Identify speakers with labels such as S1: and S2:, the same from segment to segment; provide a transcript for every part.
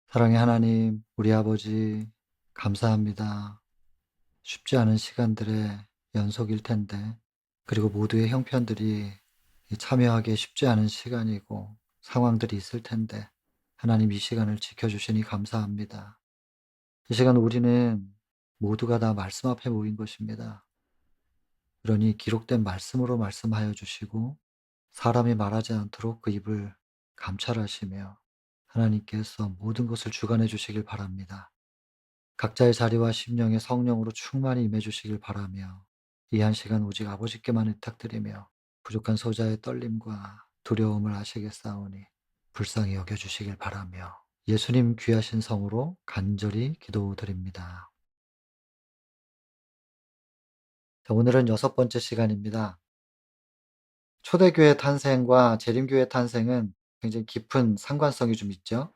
S1: 사랑의 하나님, 우리 아버지, 감사합니다. 쉽지 않은 시간들의 연속일 텐데, 그리고 모두의 형편들이 이 참여하기 쉽지 않은 시간이고 상황들이 있을 텐데, 하나님 이 시간을 지켜주시니 감사합니다. 이 시간 우리는 모두가 다 말씀 앞에 모인 것입니다. 그러니 기록된 말씀으로 말씀하여 주시고, 사람이 말하지 않도록 그 입을 감찰하시며, 하나님께서 모든 것을 주관해 주시길 바랍니다. 각자의 자리와 심령에 성령으로 충만히 임해 주시길 바라며, 이 한 시간 오직 아버지께만 의탁드리며 부족한 소자의 떨림과 두려움을 아시겠사오니 불쌍히 여겨 주시길 바라며, 예수님 귀하신 성으로 간절히 기도드립니다. 자, 오늘은 여섯 번째 시간입니다. 초대교회 탄생과 재림교회 탄생은 굉장히 깊은 상관성이 좀 있죠.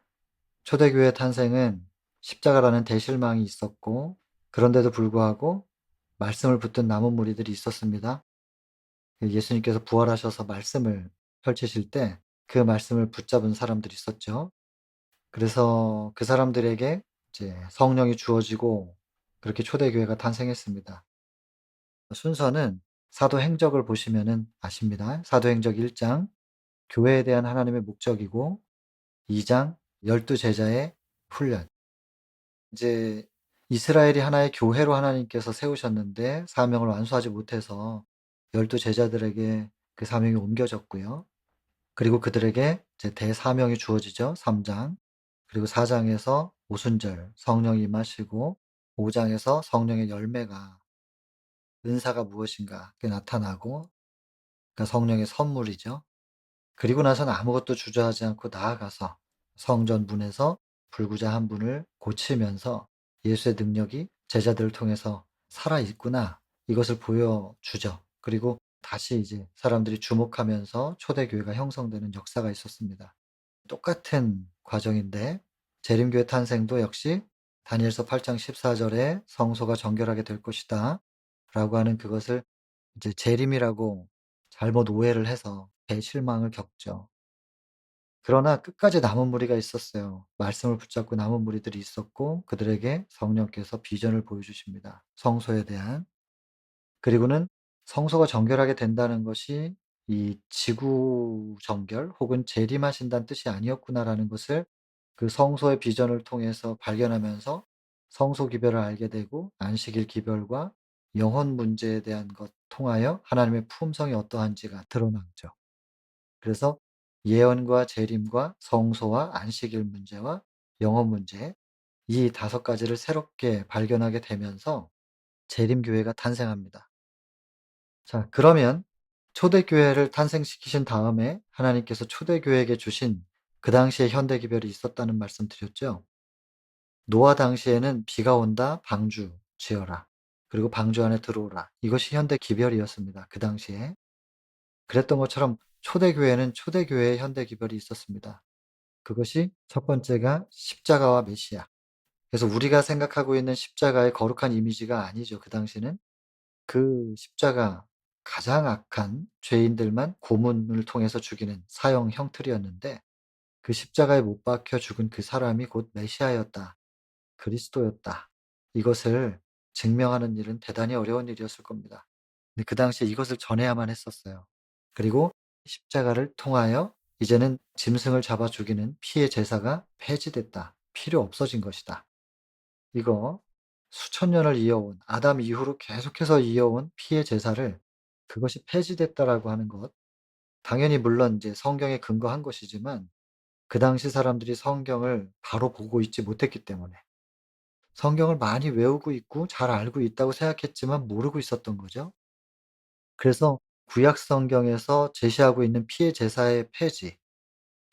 S1: 초대교회 탄생은 십자가라는 대실망이 있었고, 그런데도 불구하고 말씀을 붙든 남은 무리들이 있었습니다. 예수님께서 부활하셔서 말씀을 펼치실 때 그 말씀을 붙잡은 사람들이 있었죠. 그래서 그 사람들에게 이제 성령이 주어지고 그렇게 초대교회가 탄생했습니다. 순서는 사도행적을 보시면은 아십니다. 사도행적 1장 교회에 대한 하나님의 목적이고, 2장 열두 제자의 훈련. 이제 이스라엘이 하나의 교회로 하나님께서 세우셨는데 사명을 완수하지 못해서 열두 제자들에게 그 사명이 옮겨졌고요. 그리고 그들에게 이제 대사명이 주어지죠. 3 장. 그리고 4 장에서 오순절 성령이 임하시고, 5 장에서 성령의 열매가, 은사가 무엇인가 그게 나타나고, 그러니까 성령의 선물이죠. 그리고 나서는 아무것도 주저하지 않고 나아가서 성전 문에서 불구자 한 분을 고치면서 예수의 능력이 제자들을 통해서 살아 있구나, 이것을 보여주죠. 그리고 다시 이제 사람들이 주목하면서 초대교회가 형성되는 역사가 있었습니다. 똑같은 과정인데, 재림교회 탄생도 역시 다니엘서 8장 14 절에 성소가 정결하게 될 것이다 라고 하는 그것을 이제 재림이라고 잘못 오해를 해서 대실망을 겪죠. 그러나 끝까지 남은 무리가 있었어요. 말씀을 붙잡고 남은 무리들이 있었고, 그들에게 성령께서 비전을 보여주십니다, 성소에 대한. 그리고는 성소가 정결하게 된다는 것이 이 지구 정결 혹은 재림하신다는 뜻이 아니었구나라는 것을 그 성소의 비전을 통해서 발견하면서 성소 기별을 알게 되고, 안식일 기별과 영혼 문제에 대한 것 통하여 하나님의 품성이 어떠한지가 드러나죠. 그래서 예언과 재림과 성소와 안식일 문제와 영혼 문제, 이 다섯 가지를 새롭게 발견하게 되면서 재림교회가 탄생합니다. 자, 그러면 초대교회를 탄생시키신 다음에 하나님께서 초대교회에게 주신 그 당시에 현대 기별이 있었다는 말씀 드렸죠. 노아 당시에는 비가 온다, 방주 지어라. 그리고 방주 안에 들어오라. 이것이 현대 기별이었습니다, 그 당시에. 그랬던 것처럼 초대교회는 초대교회의 현대 기별이 있었습니다. 그것이 첫 번째가 십자가와 메시아. 그래서 우리가 생각하고 있는 십자가의 거룩한 이미지가 아니죠, 그 당시는. 그 십자가, 가장 악한 죄인들만 고문을 통해서 죽이는 사형 형틀이었는데, 그 십자가에 못 박혀 죽은 그 사람이 곧 메시아였다, 그리스도였다. 이것을 증명하는 일은 대단히 어려운 일이었을 겁니다. 근데 그 당시에 이것을 전해야만 했었어요. 그리고 십자가를 통하여 이제는 짐승을 잡아 죽이는 피의 제사가 폐지됐다, 필요 없어진 것이다. 이거 수천 년을 이어온, 아담 이후로 계속해서 이어온 피의 제사를, 그것이 폐지됐다라고 하는 것. 당연히 물론 이제 성경에 근거한 것이지만, 그 당시 사람들이 성경을 바로 보고 있지 못했기 때문에, 성경을 많이 외우고 있고 잘 알고 있다고 생각했지만 모르고 있었던 거죠. 그래서 구약 성경에서 제시하고 있는 피의 제사의 폐지,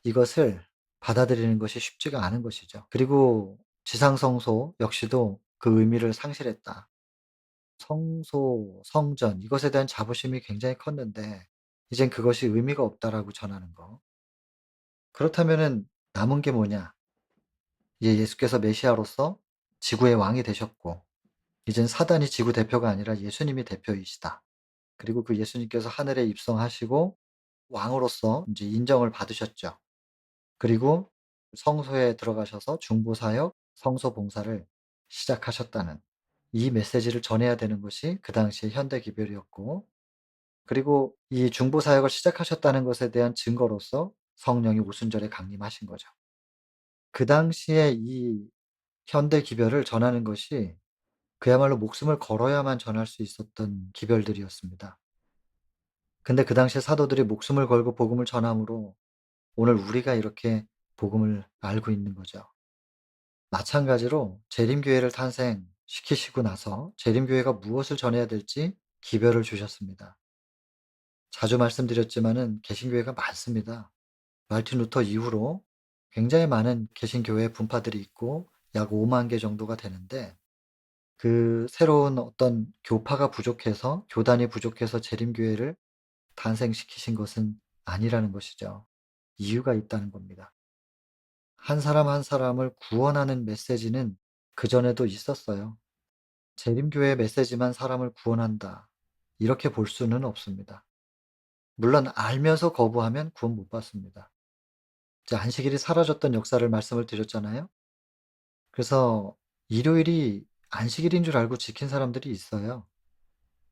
S1: 이것을 받아들이는 것이 쉽지가 않은 것이죠. 그리고 지상성소 역시도 그 의미를 상실했다. 성소, 성전, 이것에 대한 자부심이 굉장히 컸는데 이젠 그것이 의미가 없다라고 전하는 거. 그렇다면은 남은 게 뭐냐? 이제 예수께서 메시아로서 지구의 왕이 되셨고, 이젠 사단이 지구 대표가 아니라 예수님이 대표이시다. 그리고 그 예수님께서 하늘에 입성하시고 왕으로서 이제 인정을 받으셨죠. 그리고 성소에 들어가셔서 중보사역, 성소봉사를 시작하셨다는 이 메시지를 전해야 되는 것이 그 당시의 현대 기별이었고, 그리고 이 중보사역을 시작하셨다는 것에 대한 증거로서 성령이 오순절에 강림하신 거죠. 그 당시에 이 현대 기별을 전하는 것이 그야말로 목숨을 걸어야만 전할 수 있었던 기별들이었습니다. 근데 그 당시에 사도들이 목숨을 걸고 복음을 전함으로 오늘 우리가 이렇게 복음을 알고 있는 거죠. 마찬가지로 재림교회를 탄생시키시고 나서 재림교회가 무엇을 전해야 될지 기별을 주셨습니다. 자주 말씀드렸지만은 개신교회가 많습니다. 마르틴 루터 이후로 굉장히 많은 개신교회 분파들이 있고 약 5만 개 정도가 되는데, 그 새로운 어떤 교파가 부족해서, 교단이 부족해서 재림교회를 탄생시키신 것은 아니라는 것이죠. 이유가 있다는 겁니다. 한 사람 한 사람을 구원하는 메시지는 그전에도 있었어요. 재림교회의 메시지만 사람을 구원한다, 이렇게 볼 수는 없습니다. 물론 알면서 거부하면 구원 못 받습니다. 이제 안식일이 사라졌던 역사를 말씀을 드렸잖아요. 그래서 일요일이 안식일인 줄 알고 지킨 사람들이 있어요.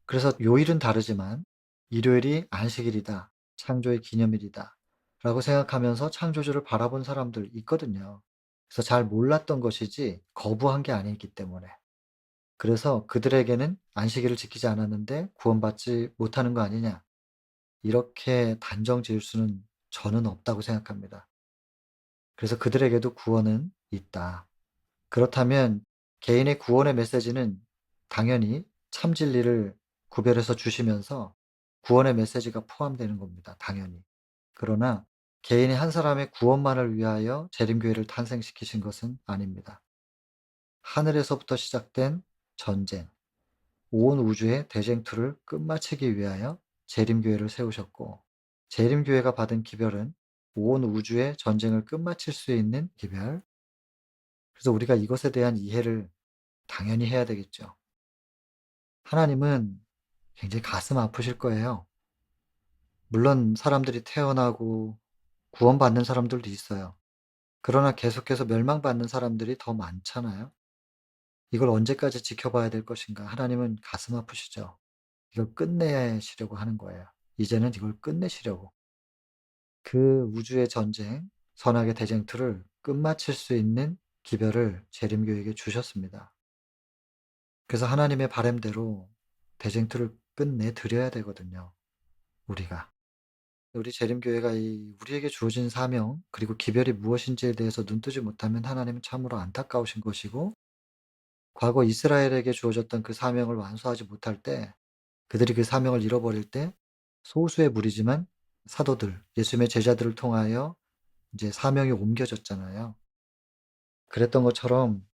S1: 그래서 요일은 다르지만 일요일이 안식일이다, 창조의 기념일이다 라고 생각하면서 창조주를 바라본 사람들 있거든요. 그래서 잘 몰랐던 것이지 거부한 게 아니기 때문에. 그래서 그들에게는 안식일을 지키지 않았는데 구원받지 못하는 거 아니냐, 이렇게 단정 지을 수는 저는 없다고 생각합니다. 그래서 그들에게도 구원은 있다. 그렇다면 개인의 구원의 메시지는 당연히 참 진리를 구별해서 주시면서 구원의 메시지가 포함되는 겁니다, 당연히. 그러나 개인의 한 사람의 구원만을 위하여 재림교회를 탄생시키신 것은 아닙니다. 하늘에서부터 시작된 전쟁, 온 우주의 대쟁투를 끝마치기 위하여 재림교회를 세우셨고, 재림교회가 받은 기별은 온 우주의 전쟁을 끝마칠 수 있는 기별. 그래서 우리가 이것에 대한 이해를 당연히 해야 되겠죠. 하나님은 굉장히 가슴 아프실 거예요. 물론 사람들이 태어나고 구원받는 사람들도 있어요. 그러나 계속해서 멸망받는 사람들이 더 많잖아요. 이걸 언제까지 지켜봐야 될 것인가? 하나님은 가슴 아프시죠. 이걸 끝내시려고 하는 거예요. 이제는 이걸 끝내시려고. 그 우주의 전쟁, 선악의 대쟁투를 끝마칠 수 있는 기별을 재림교에게 주셨습니다. 그래서 하나님의 바람대로 대쟁투를 끝내 드려야 되거든요, 우리가. 우리 재림교회가 이 우리에게 주어진 사명, 그리고 기별이 무엇인지에 대해서 눈뜨지 못하면 하나님은 참으로 안타까우신 것이고, 과거 이스라엘에게 주어졌던 그 사명을 완수하지 못할 때, 그들이 그 사명을 잃어버릴 때 소수의 무리지만 사도들, 예수님의 제자들을 통하여 이제 사명이 옮겨졌잖아요. 그랬던 것처럼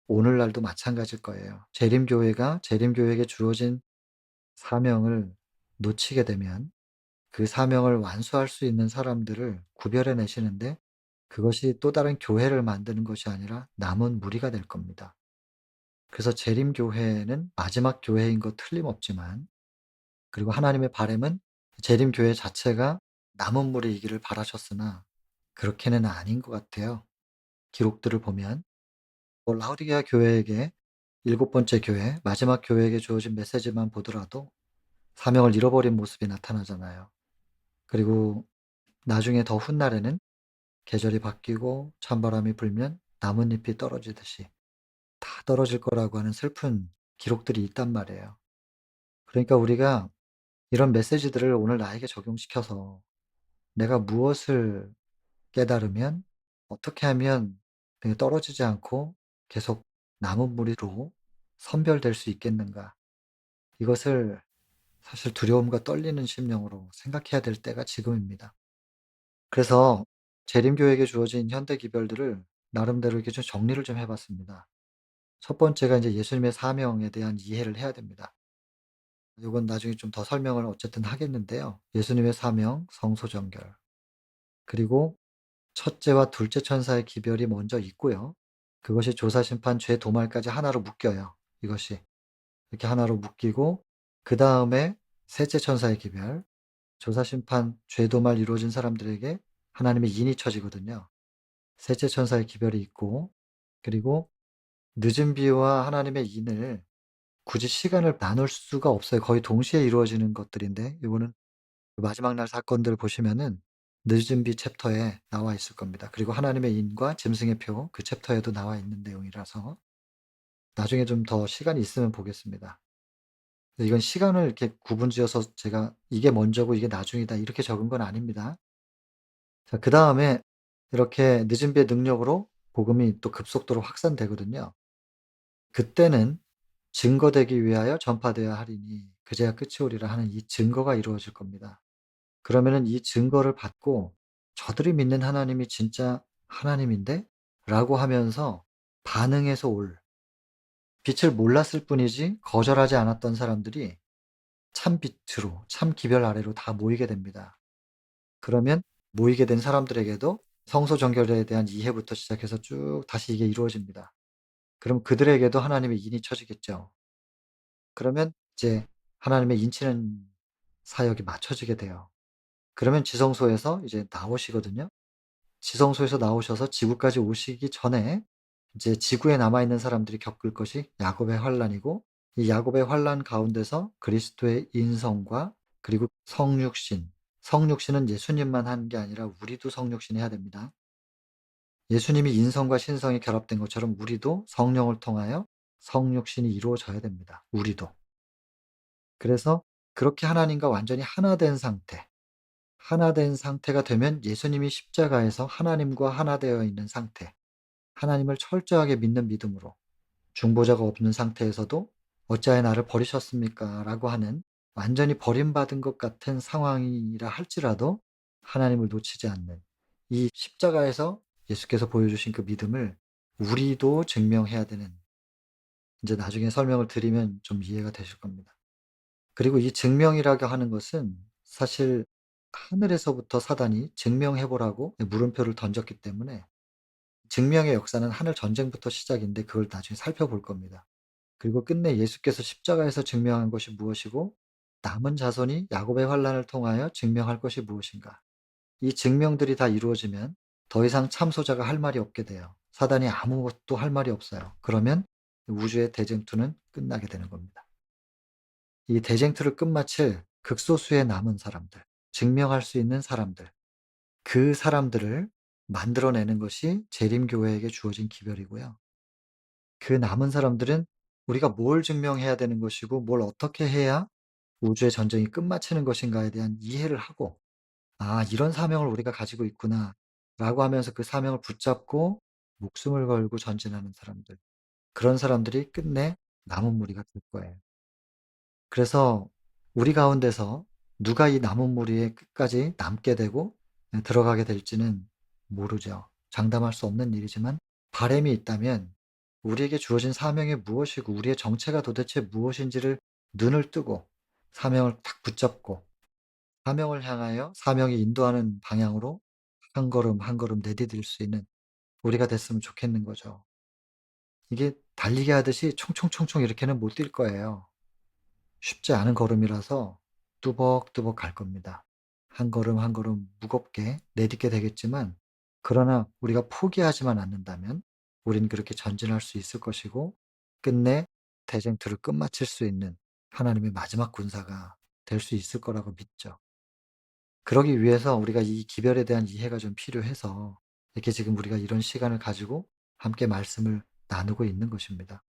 S1: 오늘날도 마찬가지일 거예요. 재림교회가 재림교회에게 주어진 사명을 놓치게 되면 그 사명을 완수할 수 있는 사람들을 구별해 내시는데, 그것이 또 다른 교회를 만드는 것이 아니라 남은 무리가 될 겁니다. 그래서 재림교회는 마지막 교회인 것 틀림없지만, 그리고 하나님의 바람은 재림교회 자체가 남은 무리이기를 바라셨으나 그렇게는 아닌 것 같아요. 기록들을 보면 라우디게아 교회에게, 일곱 번째 교회, 마지막 교회에게 주어진 메시지만 보더라도 사명을 잃어버린 모습이 나타나잖아요. 그리고 나중에 더 훗날에는 계절이 바뀌고 찬바람이 불면 나뭇잎이 떨어지듯이 다 떨어질 거라고 하는 슬픈 기록들이 있단 말이에요. 그러니까 우리가 이런 메시지들을 오늘 나에게 적용시켜서 내가 무엇을 깨달으면, 어떻게 하면 내가 떨어지지 않고 계속 남은 무리로 선별될 수 있겠는가, 이것을 사실 두려움과 떨리는 심령으로 생각해야 될 때가 지금입니다. 그래서 재림교회에게 주어진 현대 기별들을 나름대로 이렇게 좀 정리를 좀 해 봤습니다. 첫 번째가 이제 예수님의 사명에 대한 이해를 해야 됩니다. 요건 나중에 좀 더 설명을 어쨌든 하겠는데요. 예수님의 사명, 성소정결. 그리고 첫째와 둘째 천사의 기별이 먼저 있고요. 그것이 조사, 심판, 죄, 도말까지 하나로 묶여요, 이것이. 이렇게 하나로 묶이고, 그다음에 셋째 천사의 기별, 조사, 심판, 죄, 도말 이루어진 사람들에게 하나님의 인이 쳐지거든요. 셋째 천사의 기별이 있고, 그리고 늦은 비와 하나님의 인을 굳이 시간을 나눌 수가 없어요. 거의 동시에 이루어지는 것들인데, 요거는 그 마지막 날 사건들 보시면은 늦은 비 챕터에 나와 있을 겁니다. 그리고 하나님의 인과 짐승의 표 그 챕터에도 나와 있는 내용이라서 나중에 좀 더 시간이 있으면 보겠습니다. 근데 이건 시간을 이렇게 구분지어서 제가 이게 먼저고 이게 나중이다 이렇게 적은 건 아닙니다. 자, 그다음에 이렇게 늦은 비의 능력으로 복음이 또 급속도로 확산되거든요. 그때는 증거되기 위하여 전파되어야 하리니 그제야 끝이 오리라 하는 이 증거가 이루어질 겁니다. 그러면은 이 증거를 받고 '저들이 믿는 하나님이 진짜 하나님인데?' 라고 하면서 반응해서 올, 빛을 몰랐을 뿐이지 거절하지 않았던 사람들이 참 빛으로 참 기별 아래로 다 모이게 됩니다. 그러면 모이게 된 사람들에게도 성소 정결에 대한 이해부터 시작해서 쭉 다시 이게 이루어집니다. 그럼 그들에게도 하나님의 인이 쳐지겠죠. 그러면 이제 하나님의 인치는 사역이 맞춰지게 돼요. 그러면 지성소에서 이제 나오시거든요. 지성소에서 나오셔서 지구까지 오시기 전에 이제 지구에 남아 있는 사람들이 겪을 것이 야곱의 환란이고, 이 야곱의 환란 가운데서 그리스도의 인성과 그리고 성육신, 성육신은 예수님만 하는 게 아니라 우리도 성육신 해야 됩니다. 예수님이 인성과 신성이 결합된 것처럼 우리도 성령을 통하여 성육신이 이루어져야 됩니다. 우리도. 그래서 그렇게 하나님과 완전히 하나 된 상태, 하나 된 상태가 되면 예수님이 십자가에서 하나님과 하나 되어 있는 상태, 하나님을 철저하게 믿는 믿음으로 중보자가 없는 상태에서도 "어찌하여 나를 버리셨습니까?" 라고 하는 완전히 버림받은 것 같은 상황이라 할지라도 하나님을 놓치지 않는 이 십자가에서 예수께서 보여주신 그 믿음을 우리도 증명해야 되는, 인제 나중에 설명을 드리면 좀 이해가 되실 겁니다. 그리고 이 증명이라고 하는 것은 사실 하늘에서부터 사단이 증명해 보라고 물음표를 던졌기 때문에 증명의 역사는 하늘 전쟁부터 시작인데 그걸 나중에 살펴볼 겁니다. 그리고 끝내 예수께서 십자가에서 증명한 것이 무엇이고 남은 자손이 야곱의 환란을 통하여 증명할 것이 무엇인가. 이 증명들이 다 이루어지면 더 이상 참소자가 할 말이 없게 돼요. 사단이 아무것도 할 말이 없어요. 그러면 우주의 대쟁투는 끝나게 되는 겁니다. 이 대쟁투를 끝마칠 극소수의 남은 사람들, 증명할 수 있는 사람들, 그 사람들을 만들어내는 것이 재림교회에게 주어진 기별이고요. 그 남은 사람들은 우리가 뭘 증명해야 되는 것이고 뭘 어떻게 해야 우주의 전쟁이 끝마치는 것인가에 대한 이해를 하고 '아 이런 사명을 우리가 가지고 있구나.'라고 하면서 그 사명을 붙잡고 목숨을 걸고 전진하는 사람들. 그런 사람들이 끝내 남은 무리가 될 거예요. 그래서 우리 가운데서 누가 이 남은 무리의 끝까지 남게 되고 들어가게 될지는 모르죠. 장담할 수 없는 일이지만 바람이 있다면 우리에게 주어진 사명이 무엇이고 우리의 정체가 도대체 무엇인지를 눈을 뜨고 사명을 딱 붙잡고 사명을 향하여 사명이 인도하는 방향으로 한 걸음 한 걸음 내디딜 수 있는 우리가 됐으면 좋겠는 거죠. 이게 달리기 하듯이 총총총총 이렇게는 못 뛸 거예요. 쉽지 않은 걸음이라서 뚜벅뚜벅 갈 겁니다. 한 걸음 한 걸음 무겁게 내딛게 되겠지만, 그러나 우리가 포기하지만 않는다면 우린 그렇게 전진할 수 있을 것이고 끝내 대쟁투를 끝마칠 수 있는 하나님의 마지막 군사가 될 수 있을 거라고 믿죠. 그러기 위해서 우리가 이 기별에 대한 이해가 좀 필요해서 이렇게 지금 우리가 이런 시간을 가지고 함께 말씀을 나누고 있는 것입니다.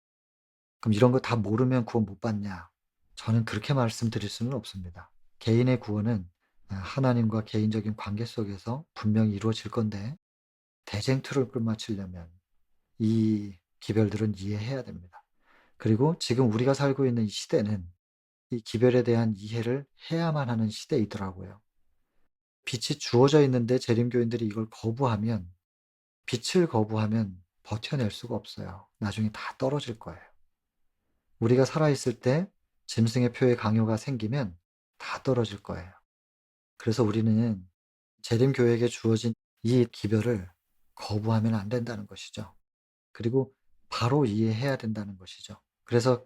S1: 그럼 이런 거 다 모르면 구원 못 받냐? 저는 그렇게 말씀드릴 수는 없습니다. 개인의 구원은 하나님과 개인적인 관계 속에서 분명히 이루어질 건데 대쟁투를 끝마치려면 이 기별들은 이해해야 됩니다. 그리고 지금 우리가 살고 있는 이 시대는 이 기별에 대한 이해를 해야만 하는 시대이더라고요. 빛이 주어져 있는데 재림교인들이 이걸 거부하면, 빛을 거부하면 버텨낼 수가 없어요. 나중에 다 떨어질 거예요. 우리가 살아있을 때 짐승의 표의 강요가 생기면 다 떨어질 거예요. 그래서 우리는 재림교회에게 주어진 이 기별을 거부하면 안 된다는 것이죠. 그리고 바로 이해해야 된다는 것이죠. 그래서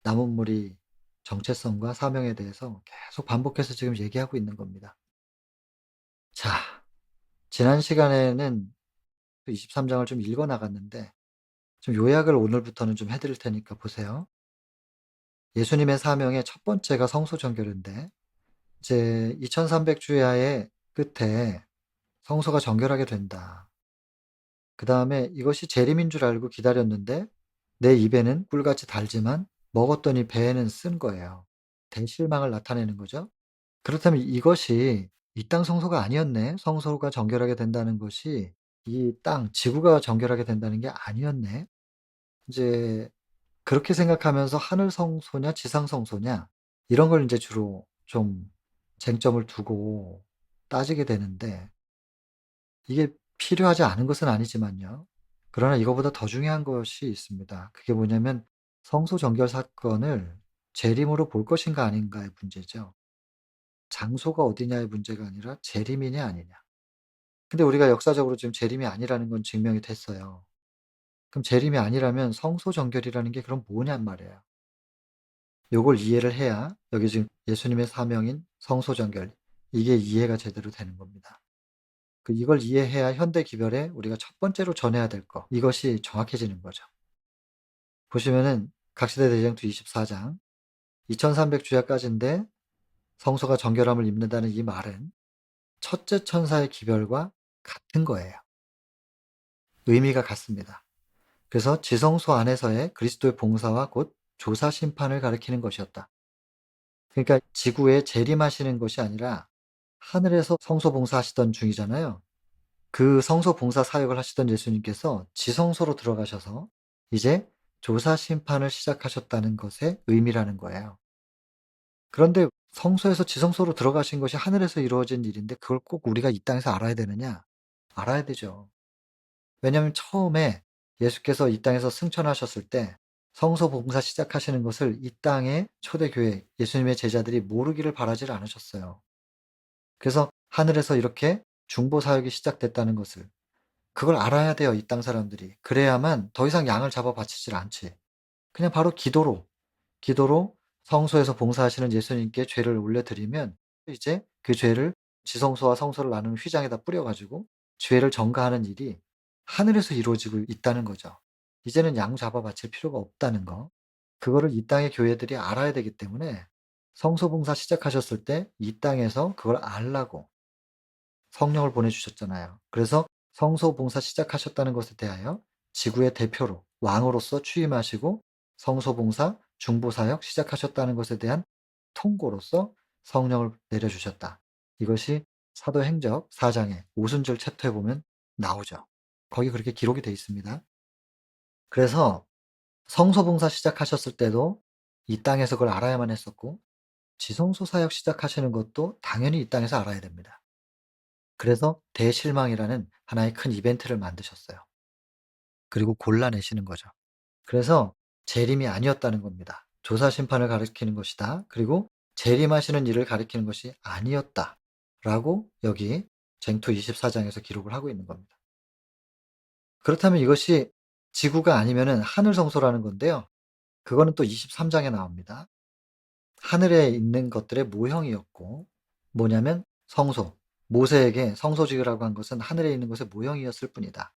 S1: 남은 무리 정체성과 사명에 대해서 계속 반복해서 지금 얘기하고 있는 겁니다. 자, 지난 시간에는 또 23 장을 좀 읽어 나갔는데 좀 요약을 오늘부터는 좀 해 드릴 테니까 보세요. 예수님의 사명의 첫 번째가 성소 정결인데 이제 2300 주야의 끝에 성소가 정결하게 된다. 그다음에 이것이 재림인 줄 알고 기다렸는데 내 입에는 꿀같이 달지만 먹었더니 배에는 쓴 거예요. 대실망을 나타내는 거죠. 그렇다면 이것이 '이 땅 성소가 아니었네. 성소가 정결하게 된다는 것이 이 땅 지구가 정결하게 된다는 게 아니었네.' 이제 그렇게 생각하면서 하늘 성소냐 지상 성소냐 이런 걸 인제 주로 좀 쟁점을 두고 따지게 되는데 이게 필요하지 않은 것은 아니지만요. 그러나 이거보다 더 중요한 것이 있습니다. 그게 뭐냐면 성소 정결 사건을 재림으로 볼 것인가 아닌가의 문제죠. 장소가 어디냐의 문제가 아니라 재림이냐 아니냐. 근데 우리가 역사적으로 지금 재림이 아니라는 건 증명이 됐어요. 그럼 재림이 아니라면 성소 정결이라는 게 그럼 뭐냔 말이에요. 요걸 이해를 해야 여기 지금 예수님의 사명인 성소 정결 이게 이해가 제대로 되는 겁니다. 이걸 이해해야 현대 기별에 우리가 첫 번째로 전해야 될 거 이것이 정확해지는 거죠. 보시면은 각시대 대쟁투 24장 2300 주야까지인데 성소가 정결함을 입는다는 이 말은 첫째 천사의 기별과 같은 거예요. 의미가 같습니다. 그래서 지성소 안에서의 그리스도의 봉사와 곧 조사 심판을 가리키는 것이었다. 그러니까 지구에 재림하시는 것이 아니라 하늘에서 성소 봉사하시던 중이잖아요. 그 성소 봉사 사역을 하시던 예수님께서 지성소로 들어가셔서 이제 조사 심판을 시작하셨다는 것의 의미라는 거예요. 그런데 성소에서 지성소로 들어가신 것이 하늘에서 이루어진 일인데 그걸 꼭 우리가 이 땅에서 알아야 되느냐? 알아야 되죠. 왜냐하면 처음에 예수께서 이 땅에서 승천하셨을 때 성소 봉사 시작하시는 것을 이 땅의 초대교회 예수님의 제자들이 모르기를 바라지를 않으셨어요. 그래서 하늘에서 이렇게 중보 사역이 시작됐다는 것을 그걸 알아야 돼요, 이 땅 사람들이. 그래야만 더 이상 양을 잡아 바치질 않지. 그냥 바로 기도로 성소에서 봉사하시는 예수님께 죄를 올려드리면 이제 그 죄를 지성소와 성소를 나누는 휘장에다 뿌려 가지고 죄를 전가하는 일이 하늘에서 이루어지고 있다는 거죠. 이제는 양 잡아 바칠 필요가 없다는 거. 그거를 이 땅의 교회들이 알아야 되기 때문에 성소 봉사 시작하셨을 때 이 땅에서 그걸 알라고 성령을 보내주셨잖아요. 그래서 성소 봉사 시작하셨다는 것에 대하여 지구의 대표로 왕으로서 취임하시고 성소 봉사 중보 사역 시작하셨다는 것에 대한 통고로서 성령을 내려주셨다. 이것이 사도행적 4 장의 오순절 챕터에 보면 나오죠. 거기 그렇게 기록이 되어 있습니다. 그래서 성소 봉사 시작하셨을 때도 이 땅에서 그걸 알아야만 했었고 지성소 사역 시작하시는 것도 당연히 이 땅에서 알아야 됩니다. 그래서 대실망이라는 하나의 큰 이벤트를 만드셨어요. 그리고 골라내시는 거죠. 그래서 재림이 아니었다는 겁니다. 조사 심판을 가리키는 것이다. 그리고 재림하시는 일을 가리키는 것이 아니었다라고 여기 쟁투 24 장에서 기록을 하고 있는 겁니다. 그렇다면 이것이 지구가 아니면은 하늘 성소라는 건데요. 그거는 또 23 장에 나옵니다. 하늘에 있는 것들의 모형이었고 뭐냐면 성소. 모세에게 성소 지으라고 한 것은 하늘에 있는 것의 모형이었을 뿐이다.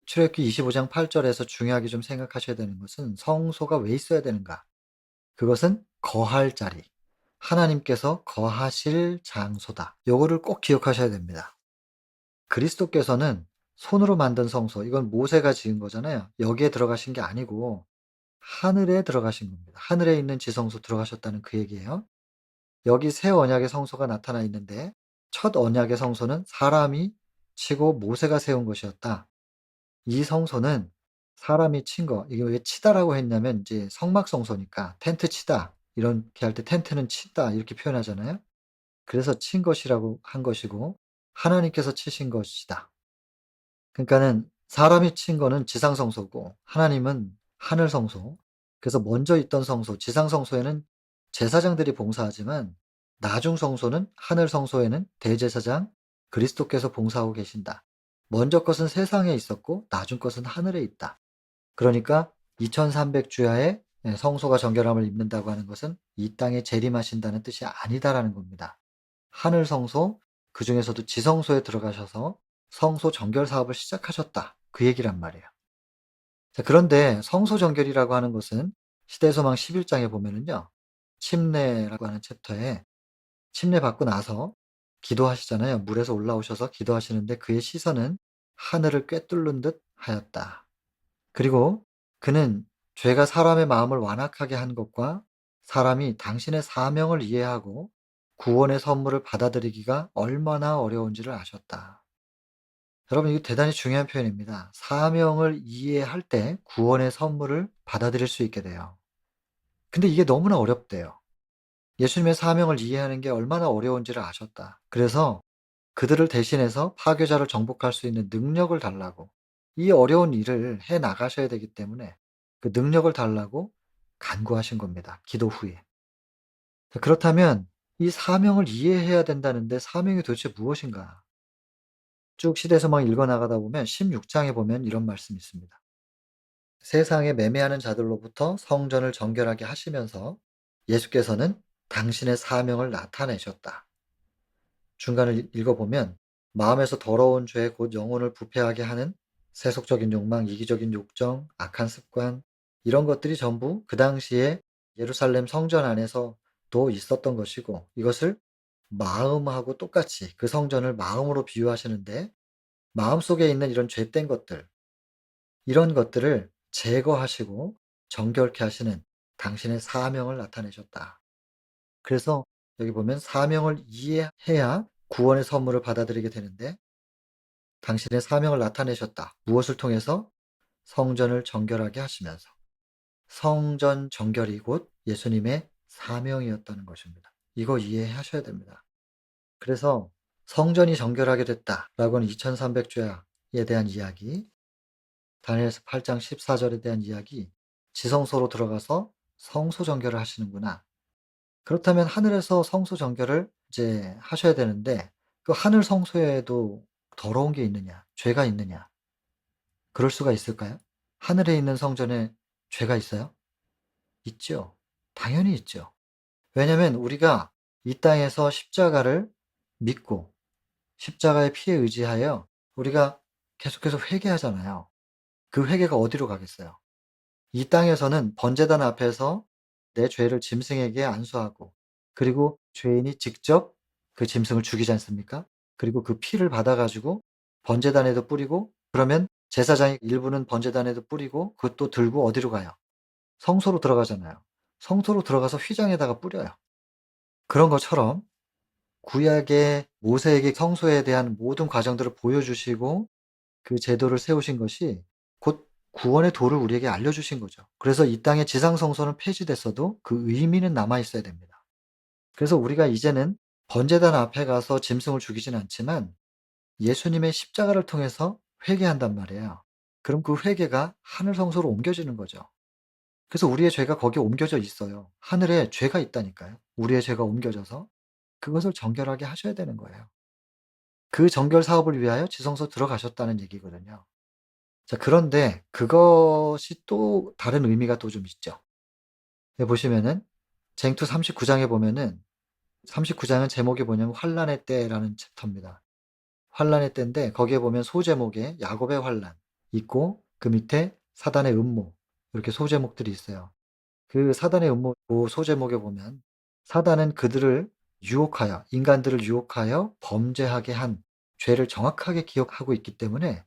S1: 출애굽기 25장 8 절에서 중요하게 좀 생각하셔야 되는 것은 성소가 왜 있어야 되는가? 그것은 거할 자리, 하나님께서 거하실 장소다. 요거를 꼭 기억하셔야 됩니다. 그리스도께서는 손으로 만든 성소, 이건 모세가 지은 거잖아요. 여기에 들어가신 게 아니고 하늘에 들어가신 겁니다. 하늘에 있는 지성소 들어가셨다는 그 얘기예요. 여기 새 언약의 성소가 나타나 있는데 첫 언약의 성소는 사람이 치고 모세가 세운 것이었다. 이 성소는 사람이 친 거 이게 왜 치다라고 했냐면 이제 성막 성소니까 텐트 치다 이렇게 할 때 텐트는 친다 이렇게 표현하잖아요. 그래서 친 것이라고 한 것이고 하나님께서 치신 것이다. 그러니까는 사람이 친 거는 지상 성소고 하나님은 하늘 성소. 그래서 먼저 있던 성소 지상 성소에는 제사장들이 봉사하지만 나중 성소는 하늘 성소에는 대제사장 그리스도께서 봉사하고 계신다. 먼저 것은 세상에 있었고 나중 것은 하늘에 있다. 그러니까 2300 주야에 성소가 정결함을 입는다고 하는 것은 이 땅에 재림하신다는 뜻이 아니다라는 겁니다. 하늘 성소 그중에서도 지성소에 들어가셔서 성소 정결 사업을 시작하셨다. 그 얘기란 말이에요. 자, 그런데 성소 정결이라고 하는 것은 시대소망 11장에 보면은요. 침례라고 하는 챕터에 침례 받고 나서 기도하시잖아요. 물에서 올라오셔서 기도하시는데 그의 시선은 하늘을 꿰뚫는 듯 하였다. 그리고 그는 죄가 사람의 마음을 완악하게 한 것과 사람이 당신의 사명을 이해하고 구원의 선물을 받아들이기가 얼마나 어려운지를 아셨다. 여러분, 이거 대단히 중요한 표현입니다. 사명을 이해할 때 구원의 선물을 받아들일 수 있게 돼요. 근데 이게 너무나 어렵대요. 예수님의 사명을 이해하는 게 얼마나 어려운지를 아셨다. 그래서 그들을 대신해서 파괴자를 정복할 수 있는 능력을 달라고, 이 어려운 일을 해 나가셔야 되기 때문에 그 능력을 달라고 간구하신 겁니다. 기도 후에. 그렇다면 이 사명을 이해해야 된다는데 사명이 도대체 무엇인가? 쭉 시대서막 읽어 나가다 보면 16장에 보면 이런 말씀이 있습니다. 세상에 매매하는 자들로부터 성전을 정결하게 하시면서 예수께서는 당신의 사명을 나타내셨다. 중간을 읽어보면 마음에서 더러운 죄 곧 영혼을 부패하게 하는 세속적인 욕망, 이기적인 욕정, 악한 습관, 이런 것들이 전부 그 당시에 예루살렘 성전 안에서도 있었던 것이고, 이것을 마음하고 똑같이 그 성전을 마음으로 비유하시는데, 마음속에 있는 이런 죄된 것들, 이런 것들을 제거하시고 정결케 하시는 당신의 사명을 나타내셨다. 그래서 여기 보면 사명을 이해해야 구원의 선물을 받아들이게 되는데, 당신의 사명을 나타내셨다. 무엇을 통해서? 성전을 정결하게 하시면서. 성전 정결이 곧 예수님의 사명이었다는 것입니다. 이거 이해하셔야 됩니다. 그래서 성전이 정결하게 됐다라고 하는 2300죄에 대한 이야기, 다니엘서 8장 14절에 대한 이야기, 지성소로 들어가서 성소 정결을 하시는구나. 그렇다면 하늘에서 성소 정결을 이제 하셔야 되는데, 그 하늘 성소에도 더러운 게 있느냐? 죄가 있느냐? 그럴 수가 있을까요? 하늘에 있는 성전에 죄가 있어요? 있죠. 당연히 있죠. 왜냐하면 우리가 이 땅에서 십자가를 믿고 십자가의 피에 의지하여 우리가 계속해서 회개하잖아요. 그 회개가 어디로 가겠어요? 이 땅에서는 번제단 앞에서 내 죄를 짐승에게 안수하고, 그리고 죄인이 직접 그 짐승을 죽이지 않습니까? 그리고 그 피를 받아 가지고 번제단에도 뿌리고, 그러면 제사장이 일부는 번제단에도 뿌리고 그것도 들고 어디로 가요? 성소로 들어가잖아요. 성소로 들어가서 휘장에다가 뿌려요. 그런 것처럼 구약의 모세에게 성소에 대한 모든 과정들을 보여주시고 그 제도를 세우신 것이 곧 구원의 도를 우리에게 알려주신 거죠. 그래서 이 땅의 지상성소는 폐지됐어도 그 의미는 남아있어야 됩니다. 그래서 우리가 이제는 번제단 앞에 가서 짐승을 죽이진 않지만 예수님의 십자가를 통해서 회개한단 말이에요. 그럼 그 회개가 하늘 성소로 옮겨지는 거죠. 그래서 우리의 죄가 거기에 옮겨져 있어요. 하늘에 죄가 있다니까요. 우리의 죄가 옮겨져서 그것을 정결하게 하셔야 되는 거예요. 그 정결 사업을 위하여 지성소 들어가셨다는 얘기거든요. 자, 그런데 그것이 또 다른 의미가 또 좀 있죠. 여기 보시면은 쟁투 39장에 보면은, 39장은 제목이 뭐냐면 환란의 때라는 챕터입니다. 환란의 때인데 거기에 보면 소제목에 야곱의 환란 있고 그 밑에 사단의 음모, 이렇게 소제목들이 있어요. 그 사단의 음모 그 소제목에 보면 사단은 그들을 유혹하여, 인간들을 유혹하여 범죄하게 한 죄를 정확하게 기억하고 있기 때문에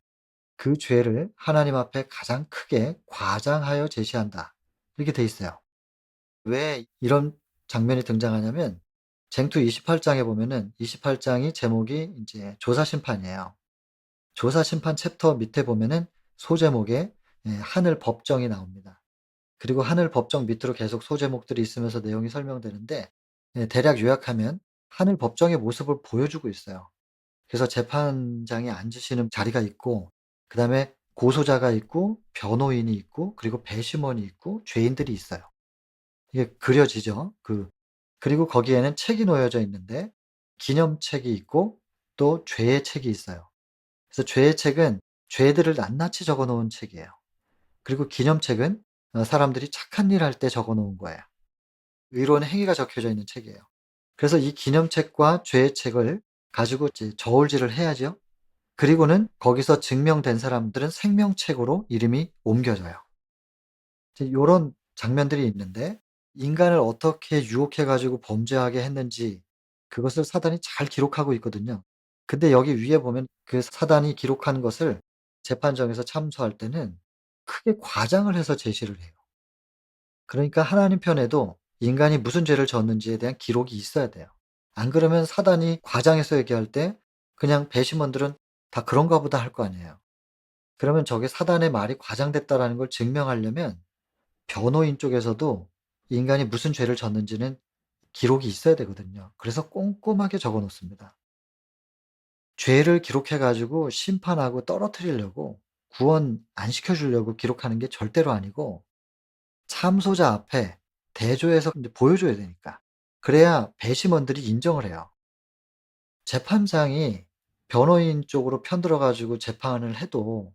S1: 그 죄를 하나님 앞에 가장 크게 과장하여 제시한다. 이렇게 돼 있어요. 왜 이런 장면이 등장하냐면 쟁투 28장에 보면은 28장이 제목이 이제 조사 심판이에요. 조사 심판 챕터 밑에 보면은 소제목에 하늘 법정이 나옵니다. 그리고 하늘 법정 밑으로 계속 소제목들이 있으면서 내용이 설명되는데, 대략 요약하면 하늘 법정의 모습을 보여주고 있어요. 그래서 재판장이 앉으시는 자리가 있고, 그다음에 고소자가 있고 변호인이 있고 그리고 배심원이 있고 죄인들이 있어요. 이게 그려지죠. 그리고 거기에는 책이 놓여져 있는데 기념책이 있고 또 죄의 책이 있어요. 그래서 죄의 책은 죄들을 낱낱이 적어 놓은 책이에요. 그리고 기념책은 사람들이 착한 일 할 때 적어 놓은 거예요. 의로운 행위가 적혀져 있는 책이에요. 그래서 이 기념책과 죄의 책을 가지고 이제 저울질을 해야죠. 그리고는 거기서 증명된 사람들은 생명책으로 이름이 옮겨져요. 이제 요런 장면들이 있는데 인간을 어떻게 유혹해 가지고 범죄하게 했는지 그것을 사단이 잘 기록하고 있거든요. 근데 여기 위에 보면 그 사단이 기록한 것을 재판정에서 참소할 때는 크게 과장을 해서 제시를 해요. 그러니까 하나님 편에도 인간이 무슨 죄를 졌는지에 대한 기록이 있어야 돼요. 안 그러면 사단이 과장해서 얘기할 때 그냥 배심원들은 '다 그런가 보다.' 할 거 아니에요. 그러면 저게 사단의 말이 과장됐다라는 걸 증명하려면 변호인 쪽에서도 인간이 무슨 죄를 졌는지는 기록이 있어야 되거든요. 그래서 꼼꼼하게 적어 놓습니다. 죄를 기록해 가지고 심판하고 떨어뜨리려고 구원 안 시켜 주려고 기록하는 게 절대로 아니고 참소자 앞에 대조해서 인제 보여줘야 되니까. 그래야 배심원들이 인정을 해요. 재판장이 변호인 쪽으로 편들어 가지고 재판을 해도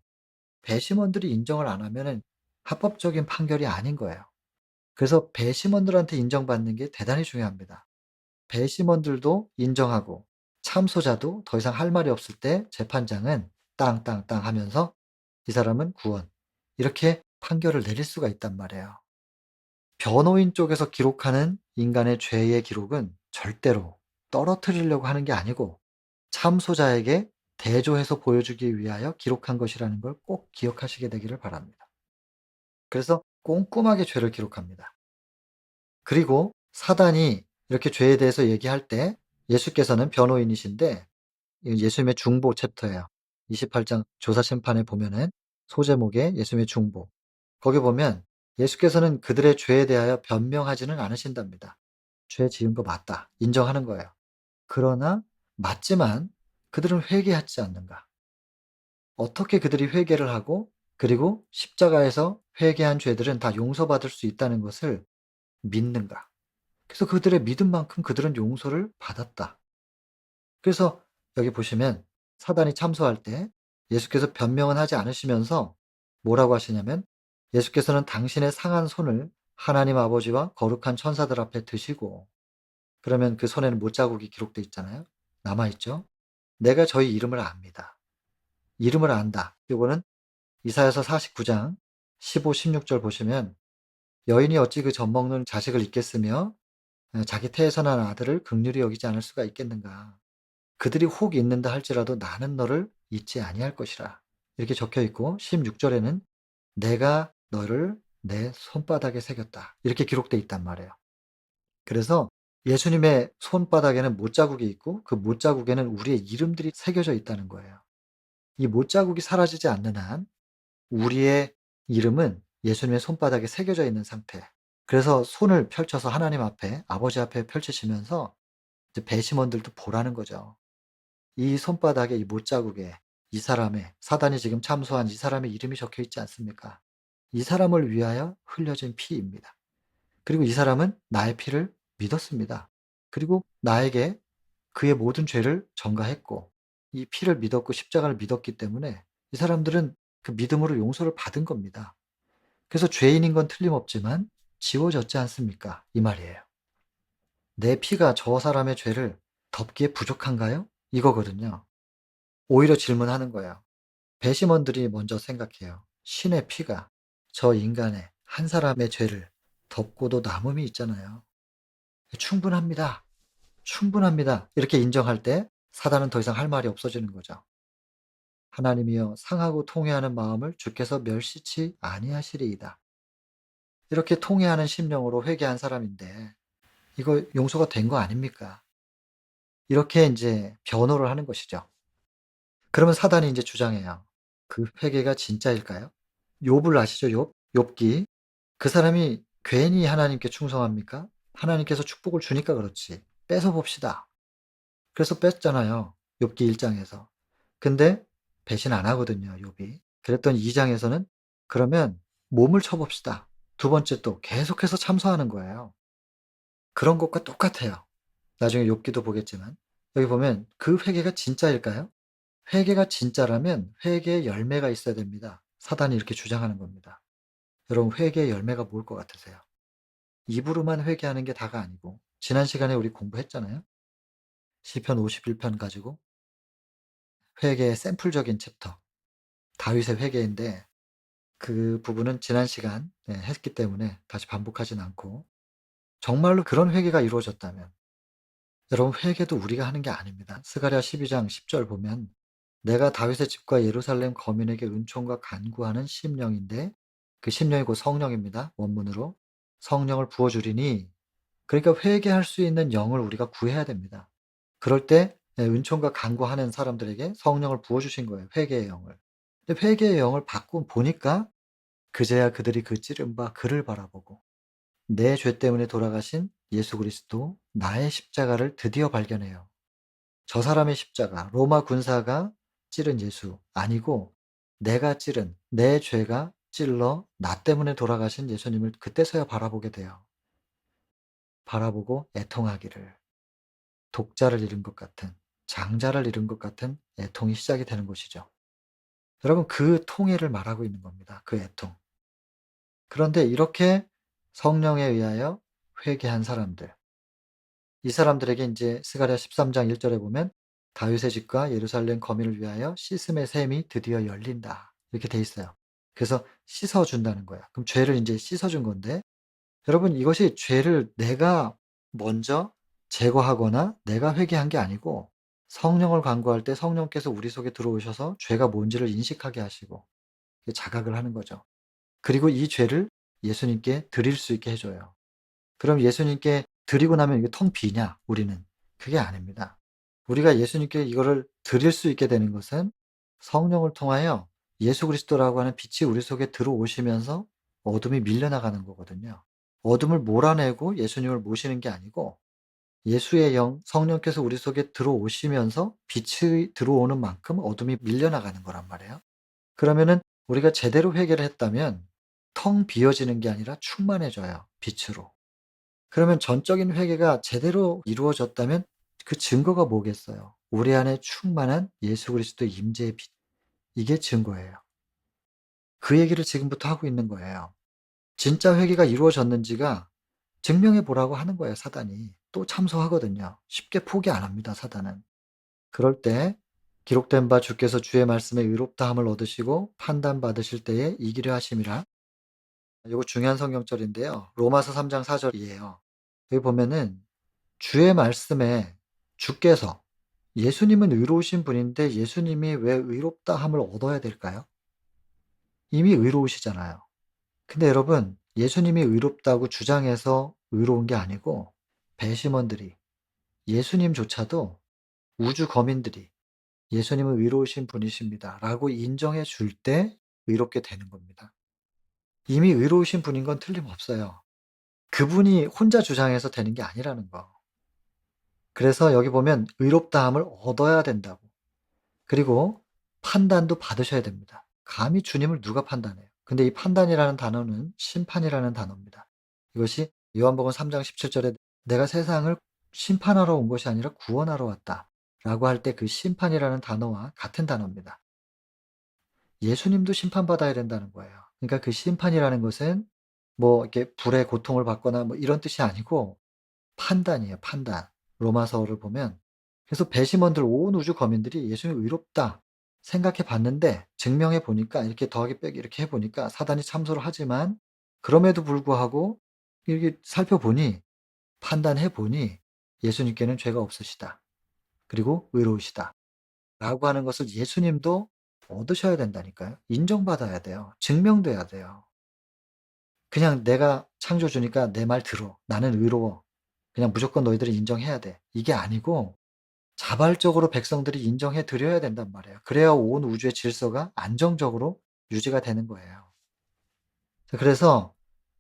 S1: 배심원들이 인정을 안 하면은 합법적인 판결이 아닌 거예요. 그래서 배심원들한테 인정받는 게 대단히 중요합니다. 배심원들도 인정하고 참소자도 더 이상 할 말이 없을 때 재판장은 땅땅땅 하면서 이 사람은 구원 이렇게 판결을 내릴 수가 있단 말이에요. 변호인 쪽에서 기록하는 인간의 죄의 기록은 절대로 떨어뜨리려고 하는 게 아니고 참소자에게 대조해서 보여주기 위하여 기록한 것이라는 걸 꼭 기억하시게 되기를 바랍니다. 그래서 꼼꼼하게 죄를 기록합니다. 그리고 사단이 이렇게 죄에 대해서 얘기할 때 예수께서는 변호인이신데 이 예수님의 중보 챕터예요. 28장 조사 심판에 보면은 소제목에 예수님의 중보. 거기 보면 예수께서는 그들의 죄에 대하여 변명하지는 않으신답니다. 죄 지은 거 맞다. 인정하는 거예요. 그러나 맞지만 그들은 회개하지 않는가? 어떻게 그들이 회개를 하고 그리고 십자가에서 회개한 죄들은 다 용서받을 수 있다는 것을 믿는가? 그래서 그들의 믿음만큼 그들은 용서를 받았다. 그래서 여기 보시면 사단이 참소할 때 예수께서 변명은 하지 않으시면서 뭐라고 하시냐면 예수께서는 당신의 상한 손을 하나님 아버지와 거룩한 천사들 앞에 드시고 그러면 그 손에는 못자국이 기록돼 있잖아요. 남아 있죠. 내가 저희 이름을 압니다. 이름을 안다. 이거는 이사야서 49장 15, 16절 보시면 여인이 어찌 그 젖먹는 자식을 잊겠으며 자기 태에서 난 아들을 긍휼히 여기지 않을 수가 있겠는가. 그들이 혹 잊는다 할지라도 나는 너를 잊지 아니할 것이라. 이렇게 적혀 있고 16절에는 내가 너를 내 손바닥에 새겼다. 이렇게 기록돼 있단 말이에요. 그래서 예수님의 손바닥에는 못자국이 있고 그 못자국에는 우리의 이름들이 새겨져 있다는 거예요. 이 못자국이 사라지지 않는 한 우리의 이름은 예수님의 손바닥에 새겨져 있는 상태. 그래서 손을 펼쳐서 하나님 앞에 아버지 앞에 펼치시면서 이제 배심원들도 보라는 거죠. 이 손바닥에 이 못자국에 이 사람의 사단이 지금 참소한 이 사람의 이름이 적혀 있지 않습니까? 이 사람을 위하여 흘려진 피입니다. 그리고 이 사람은 나의 피를 믿었습니다. 그리고 나에게 그의 모든 죄를 전가했고 이 피를 믿었고 십자가를 믿었기 때문에 이 사람들은 그 믿음으로 용서를 받은 겁니다. 그래서 죄인인 건 틀림없지만 지워졌지 않습니까? 이 말이에요. 내 피가 저 사람의 죄를 덮기에 부족한가요? 이거거든요. 오히려 질문하는 거예요. 배심원들이 먼저 생각해요. 신의 피가 저 인간의 한 사람의 죄를 덮고도 남음이 있잖아요. 충분합니다. 충분합니다. 이렇게 인정할 때 사단은 더 이상 할 말이 없어지는 거죠. 하나님이여 상하고 통회하는 마음을 주께서 멸시치 아니하시리이다. 이렇게 통회하는 심령으로 회개한 사람인데 이거 용서가 된 거 아닙니까? 이렇게 인제 변호를 하는 것이죠. 그러면 사단이 인제 주장해요. 그 회개가 진짜일까요? 욥을 아시죠? 욥? 욥기. 그 사람이 괜히 하나님께 충성합니까? 하나님께서 축복을 주니까 그렇지. 뺏어 봅시다. 그래서 뺐잖아요. 욥기 1 장에서. 근데 배신 안 하거든요, 욥이. 그랬더니 2 장에서는 그러면 몸을 쳐 봅시다. 두 번째 또 계속해서 참소하는 거예요. 그런 것과 똑같아요. 나중에 욥기도 보겠지만. 여기 보면 그 회개가 진짜일까요? 회개가 진짜라면 회개의 열매가 있어야 됩니다. 사단이 이렇게 주장하는 겁니다. 여러분 회개의 열매가 뭘 것 같으세요? 입으로만 회개하는 게 다가 아니고 지난 시간에 우리 공부했잖아요. 시편 51편 가지고 회개의 샘플적인 챕터, 다윗의 회개인데 그 부분은 지난 시간 했기 때문에 다시 반복하진 않고, 정말로 그런 회개가 이루어졌다면 여러분, 회개도 우리가 하는 게 아닙니다. 스가랴 12장 10절 보면 "내가 다윗의 집과 예루살렘 거민에게 은총과 간구하는 심령인데", 그 심령이 곧 성령입니다. 원문으로 "성령을 부어 주리니", 그러니까 회개할 수 있는 영을 우리가 구해야 됩니다. 그럴 때 은총과 간구하는 사람들에게 성령을 부어 주신 거예요, 회개의 영을. 근데 회개의 영을 받고 보니까 그제야 그들이 그 찌른 바 그를 바라보고 내 죄 때문에 돌아가신 예수 그리스도, 나의 십자가를 드디어 발견해요. 저 사람의 십자가, 로마 군사가 찌른 예수 아니고 내가 찌른, 내 죄가 찔러 나 때문에 돌아가신 예수님을 그때서야 바라보게 돼요. 바라보고 애통하기를, 독자를 잃은 것 같은, 장자를 잃은 것 같은 애통이 시작이 되는 것이죠. 여러분, 그 통해를 말하고 있는 겁니다. 그 애통. 그런데 이렇게 성령에 의하여 회개한 사람들, 이 사람들에게 인제 스가랴 13장 1 절에 보면 "다윗의 집과 예루살렘 거민을 위하여 씻음의 샘이 드디어 열린다." 이렇게 돼 있어요. 그래서 씻어 준다는 거예요. 그럼 죄를 인제 씻어 준 건데, 여러분, 이것이 죄를 내가 먼저 제거하거나 내가 회개한 게 아니고 성령을 간구할 때 성령께서 우리 속에 들어오셔서 죄가 뭔지를 인식하게 하시고 자각을 하는 거죠. 그리고 이 죄를 예수님께 드릴 수 있게 해 줘요. 그럼 예수님께 드리고 나면 이게 텅 비냐 우리는? 그게 아닙니다. 우리가 예수님께 이거를 드릴 수 있게 되는 것은 성령을 통하여 예수 그리스도라고 하는 빛이 우리 속에 들어오시면서 어둠이 밀려나가는 거거든요. 어둠을 몰아내고 예수님을 모시는 게 아니고 예수의 영 성령께서 우리 속에 들어오시면서 빛이 들어오는 만큼 어둠이 밀려나가는 거란 말이에요. 그러면은 우리가 제대로 회개를 했다면 텅 비어지는 게 아니라 충만해져요, 빛으로. 그러면 전적인 회개가 제대로 이루어졌다면 그 증거가 뭐겠어요? 우리 안에 충만한 예수 그리스도의 임재의 빛. 이게 증거예요. 그 얘기를 지금부터 하고 있는 거예요. 진짜 회개가 이루어졌는지가 증명해 보라고 하는 거예요, 사단이. 또 참소하거든요. 쉽게 포기 안 합니다, 사단은. 그럴 때 기록된 바 주께서 주의 말씀에 의롭다함을 얻으시고 판단받으실 때에 이기려 하심이라. 요거 중요한 성경절인데요. 로마서 3장 4 절이에요. 여기 보면은 주의 말씀에 주께서, 예수님은 의로우신 분인데 예수님이 왜 의롭다함을 얻어야 될까요? 이미 의로우시잖아요. 근데 여러분, 예수님이 의롭다고 주장해서 의로운 게 아니고 배심원들이, 예수님조차도 우주 거민들이 "예수님은 의로우신 분이십니다."라고 인정해 줄 때 의롭게 되는 겁니다. 이미 의로우신 분인 건 틀림없어요. 그분이 혼자 주장해서 되는 게 아니라는 거. 그래서 여기 보면 의롭다함을 얻어야 된다고. 그리고 판단도 받으셔야 됩니다. 감히 주님을 누가 판단해요. 근데 이 판단이라는 단어는 심판이라는 단어입니다. 이것이 요한복음 3장 17 절에 "내가 세상을 심판하러 온 것이 아니라 구원하러 왔다." 라고 할 때 그 심판이라는 단어와 같은 단어입니다. 예수님도 심판받아야 된다는 거예요. 그러니까 그 심판이라는 것은 뭐 이렇게 불의 고통을 받거나 뭐 이런 뜻이 아니고 판단이에요, 판단. 로마서를 보면, 그래서 배심원들 온 우주 거민들이 예수님이 의롭다 생각해 봤는데 증명해 보니까, 이렇게 더하기 빼기 이렇게 해 보니까 사단이 참소를 하지만 그럼에도 불구하고 이렇게 살펴보니, 판단해 보니 예수님께는 죄가 없으시다. 그리고 의로우시다. 라고 하는 것을 예수님도 얻으셔야 된다니까요. 인정받아야 돼요. 증명돼야 돼요. 그냥 내가 창조주니까 내 말 들어. 나는 의로워. 그냥 무조건 너희들이 인정해야 돼. 이게 아니고 자발적으로 백성들이 인정해 드려야 된단 말이에요. 그래야 온 우주의 질서가 안정적으로 유지가 되는 거예요. 그래서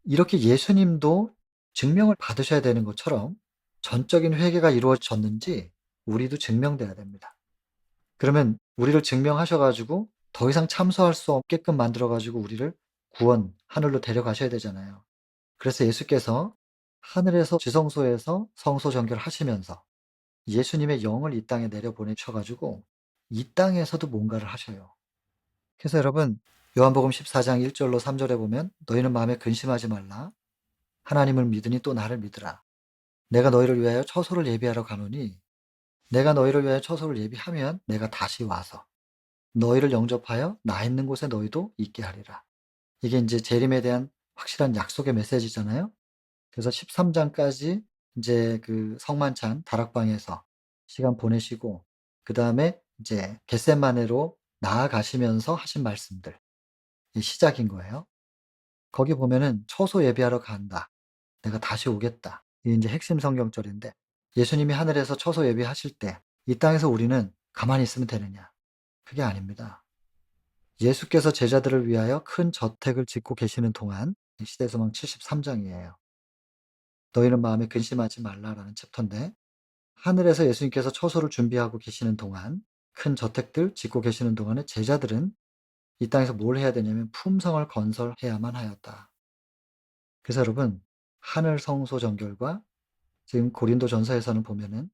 S1: 이렇게 예수님도 증명을 받으셔야 되는 것처럼 전적인 회개가 이루어졌는지 우리도 증명돼야 됩니다. 그러면 우리를 증명하셔 가지고 더 이상 참소할 수 없게끔 만들어 가지고 우리를 구원 하늘로 데려가셔야 되잖아요. 그래서 예수께서 하늘에서 지성소에서 성소정결하시면서 예수님의 영을 이 땅에 내려 보내셔 가지고 이 땅에서도 뭔가를 하셔요. 그래서 여러분, 요한복음 14장 1 절로 3 절에 보면 "너희는 마음에 근심하지 말라. 하나님을 믿으니 또 나를 믿으라. 내가 너희를 위하여 처소를 예비하러 가노니 내가 너희를 위하여 처소를 예비하면 내가 다시 와서 너희를 영접하여 나 있는 곳에 너희도 있게 하리라. 이게 이제 재림에 대한 확실한 약속의 메시지잖아요. 그래서 13 장까지 인제 그 성만찬 다락방에서 시간 보내시고 그다음에 이제 겟세마네로 나아가시면서 하신 말씀들, 이 시작인 거예요. 거기 보면은 "처소 예비하러 간다. 내가 다시 오겠다." 이게 인제 핵심 성경절인데, 예수님이 하늘에서 처소 예비하실 때 이 땅에서 우리는 가만히 있으면 되느냐? 그게 아닙니다. 예수께서 제자들을 위하여 큰 저택을 짓고 계시는 동안, 이 시대소망 73 장이에요. "너희는 마음에 근심하지 말라."라는 챕터인데, 하늘에서 예수님께서 처소를 준비하고 계시는 동안, 큰 저택들 짓고 계시는 동안에 제자들은 이 땅에서 뭘 해야 되냐면 품성을 건설해야만 하였다. 그래서 여러분, 하늘 성소 정결과 지금 고린도전서에서는 보면은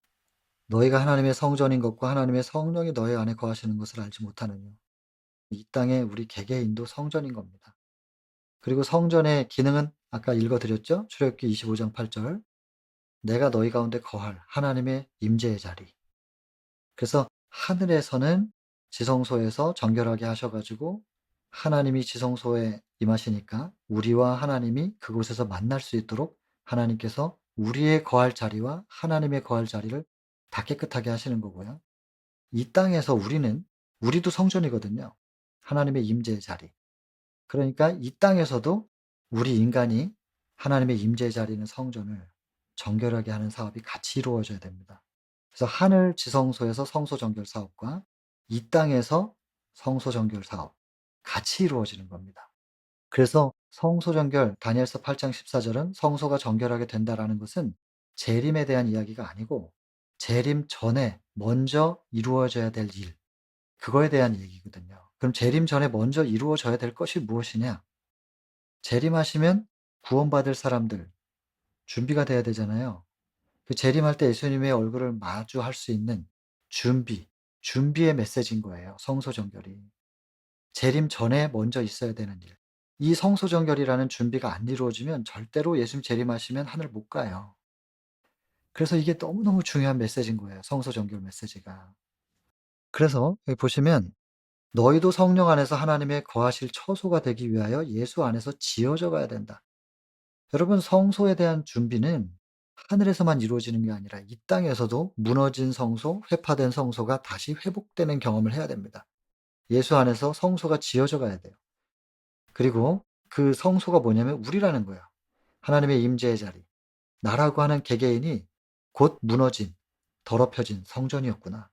S1: "너희가 하나님의 성전인 것과 하나님의 성령이 너희 안에 거하시는 것을 알지 못하느냐." 이 땅에 우리 개개인도 성전인 겁니다. 그리고 성전의 기능은 아까 읽어 드렸죠? 출애굽기 25장 8 절. "내가 너희 가운데 거할 하나님의 임재의 자리." 그래서 하늘에서는 지성소에서 정결하게 하셔 가지고 하나님이 지성소에 임하시니까 우리와 하나님이 그곳에서 만날 수 있도록 하나님께서 우리의 거할 자리와 하나님의 거할 자리를 다 깨끗하게 하시는 거고요. 이 땅에서 우리도 성전이거든요. 하나님의 임재의 자리. 그러니까 이 땅에서도 우리 인간이 하나님의 임재의 자리는 성전을 정결하게 하는 사업이 같이 이루어져야 됩니다. 그래서 하늘 지성소에서 성소 정결 사업과 이 땅에서 성소 정결 사업 같이 이루어지는 겁니다. 그래서 성소 정결, 다니엘서 8장 14 절은 성소가 정결하게 된다라는 것은 재림에 대한 이야기가 아니고 재림 전에 먼저 이루어져야 될 일, 그거에 대한 얘기거든요. 그럼 재림 전에 먼저 이루어져야 될 것이 무엇이냐? 재림하시면 구원받을 사람들 준비가 돼야 되잖아요. 그 재림할 때 예수님의 얼굴을 마주할 수 있는 준비의 메시지인 거예요, 성소 정결이. 재림 전에 먼저 있어야 되는 일. 이 성소 정결이라는 준비가 안 이루어지면 절대로 예수님 재림하시면 하늘 못 가요. 그래서 이게 너무너무 중요한 메시지인 거예요, 성소 정결 메시지가. 그래서 여기 보시면 "너희도 성령 안에서 하나님의 거하실 처소가 되기 위하여 예수 안에서 지어져 가야 된다." 여러분, 성소에 대한 준비는 하늘에서만 이루어지는 게 아니라 이 땅에서도 무너진 성소, 회파된 성소가 다시 회복되는 경험을 해야 됩니다. 예수 안에서 성소가 지어져 가야 돼요. 그리고 그 성소가 뭐냐면 우리라는 거예요. 하나님의 임재의 자리. 나라고 하는 개개인이 곧 무너진, 더럽혀진 성전이었구나.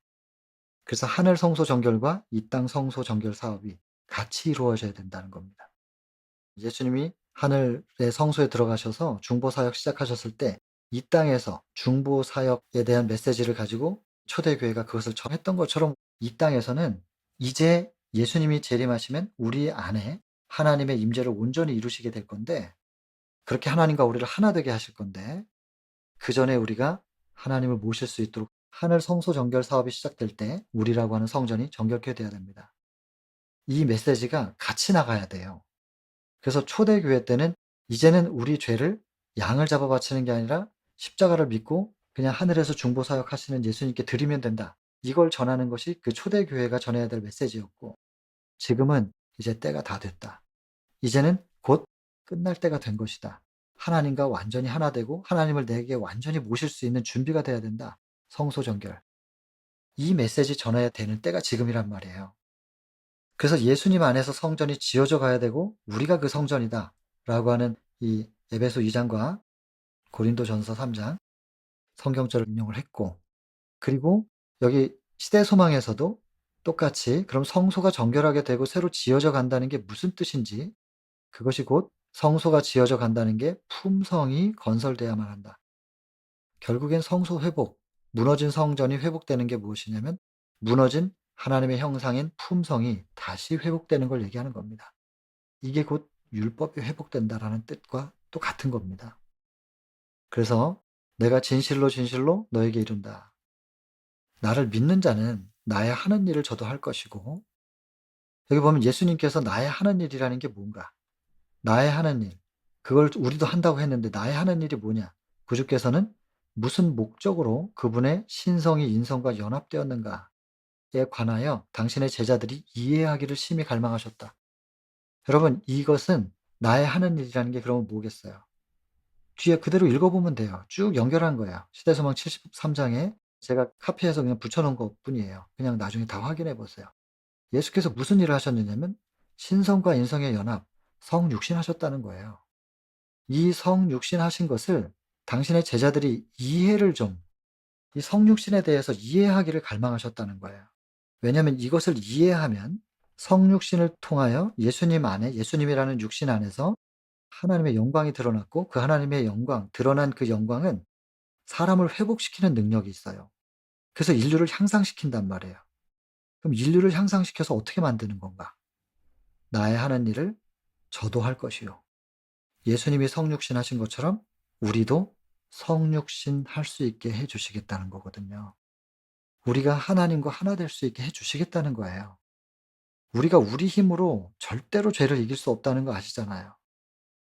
S1: 그래서 하늘 성소 정결과 이 땅 성소 정결 사업이 같이 이루어져야 된다는 겁니다. 예수님이 하늘의 성소에 들어가셔서 중보 사역 시작하셨을 때 이 땅에서 중보 사역에 대한 메시지를 가지고 초대교회가 그것을 전했던 것처럼 이 땅에서는 이제 예수님이 재림하시면 우리 안에 하나님의 임재를 온전히 이루시게 될 건데, 그렇게 하나님과 우리를 하나 되게 하실 건데, 그전에 우리가 하나님을 모실 수 있도록 하늘 성소 정결 사업이 시작될 때 우리라고 하는 성전이 정결케 돼야 됩니다. 이 메시지가 같이 나가야 돼요. 그래서 초대교회 때는 이제는 우리 죄를 양을 잡아 바치는 게 아니라 십자가를 믿고 그냥 하늘에서 중보 사역하시는 예수님께 드리면 된다. 이걸 전하는 것이 그 초대교회가 전해야 될 메시지였고, 지금은 이제 때가 다 됐다. 이제는 곧 끝날 때가 된 것이다. 하나님과 완전히 하나 되고 하나님을 내게 완전히 모실 수 있는 준비가 돼야 된다. 성소 정결. 이 메시지 전해야 되는 때가 지금이란 말이에요. 그래서 예수님 안에서 성전이 지어져 가야 되고 우리가 그 성전이다 라고 하는 이 에베소 2 장과 고린도전서 3장 성경절을 인용을 했고, 그리고 여기 시대 소망에서도 똑같이 그럼 성소가 정결하게 되고 새로 지어져 간다는 게 무슨 뜻인지, 그것이 곧 성소가 지어져 간다는 게 품성이 건설돼야만 한다. 결국엔 성소 회복, 무너진 성전이 회복되는 게 무엇이냐면 무너진 하나님의 형상인 품성이 다시 회복되는 걸 얘기하는 겁니다. 이게 곧 율법이 회복된다라는 뜻과 또 같은 겁니다. 그래서 "내가 진실로 진실로 너에게 이른다." 나를 믿는 자는 나의 하는 일을 저도 할 것이고, 여기 보면 예수님께서 나의 하는 일이라는 게 뭔가? 나의 하는 일. 그걸 우리도 한다고 했는데 나의 하는 일이 뭐냐? 구주께서는 무슨 목적으로 그분의 신성이 인성과 연합되었는가에 관하여 당신의 제자들이 이해하기를 심히 갈망하셨다. 여러분, 이것은 나의 하는 일이라는 게 그러면 뭐겠어요? 뒤에 그대로 읽어보면 돼요. 쭉 연결한 거예요. 시대소망 73장에 제가 카피해서 그냥 붙여놓은 것뿐이에요. 그냥 나중에 다 확인해 보세요. 예수께서 무슨 일을 하셨느냐면 신성과 인성의 연합, 성육신하셨다는 거예요. 이 성육신하신 것을 당신의 제자들이 이해를 좀, 이 성육신에 대해서 이해하기를 갈망하셨다는 거예요. 왜냐하면 이것을 이해하면 성육신을 통하여 예수님 안에, 예수님이라는 육신 안에서 하나님의 영광이 드러났고, 그 하나님의 영광, 드러난 그 영광은 사람을 회복시키는 능력이 있어요. 그래서 인류를 향상시킨단 말이에요. 그럼 인류를 향상시켜서 어떻게 만드는 건가? 나의 하는 일을 저도 할 것이요. 예수님이 성육신 하신 것처럼 우리도 성육신 할 수 있게 해 주시겠다는 거거든요. 우리가 하나님과 하나 될 수 있게 해 주시겠다는 거예요. 우리가 우리 힘으로 절대로 죄를 이길 수 없다는 거 아시잖아요.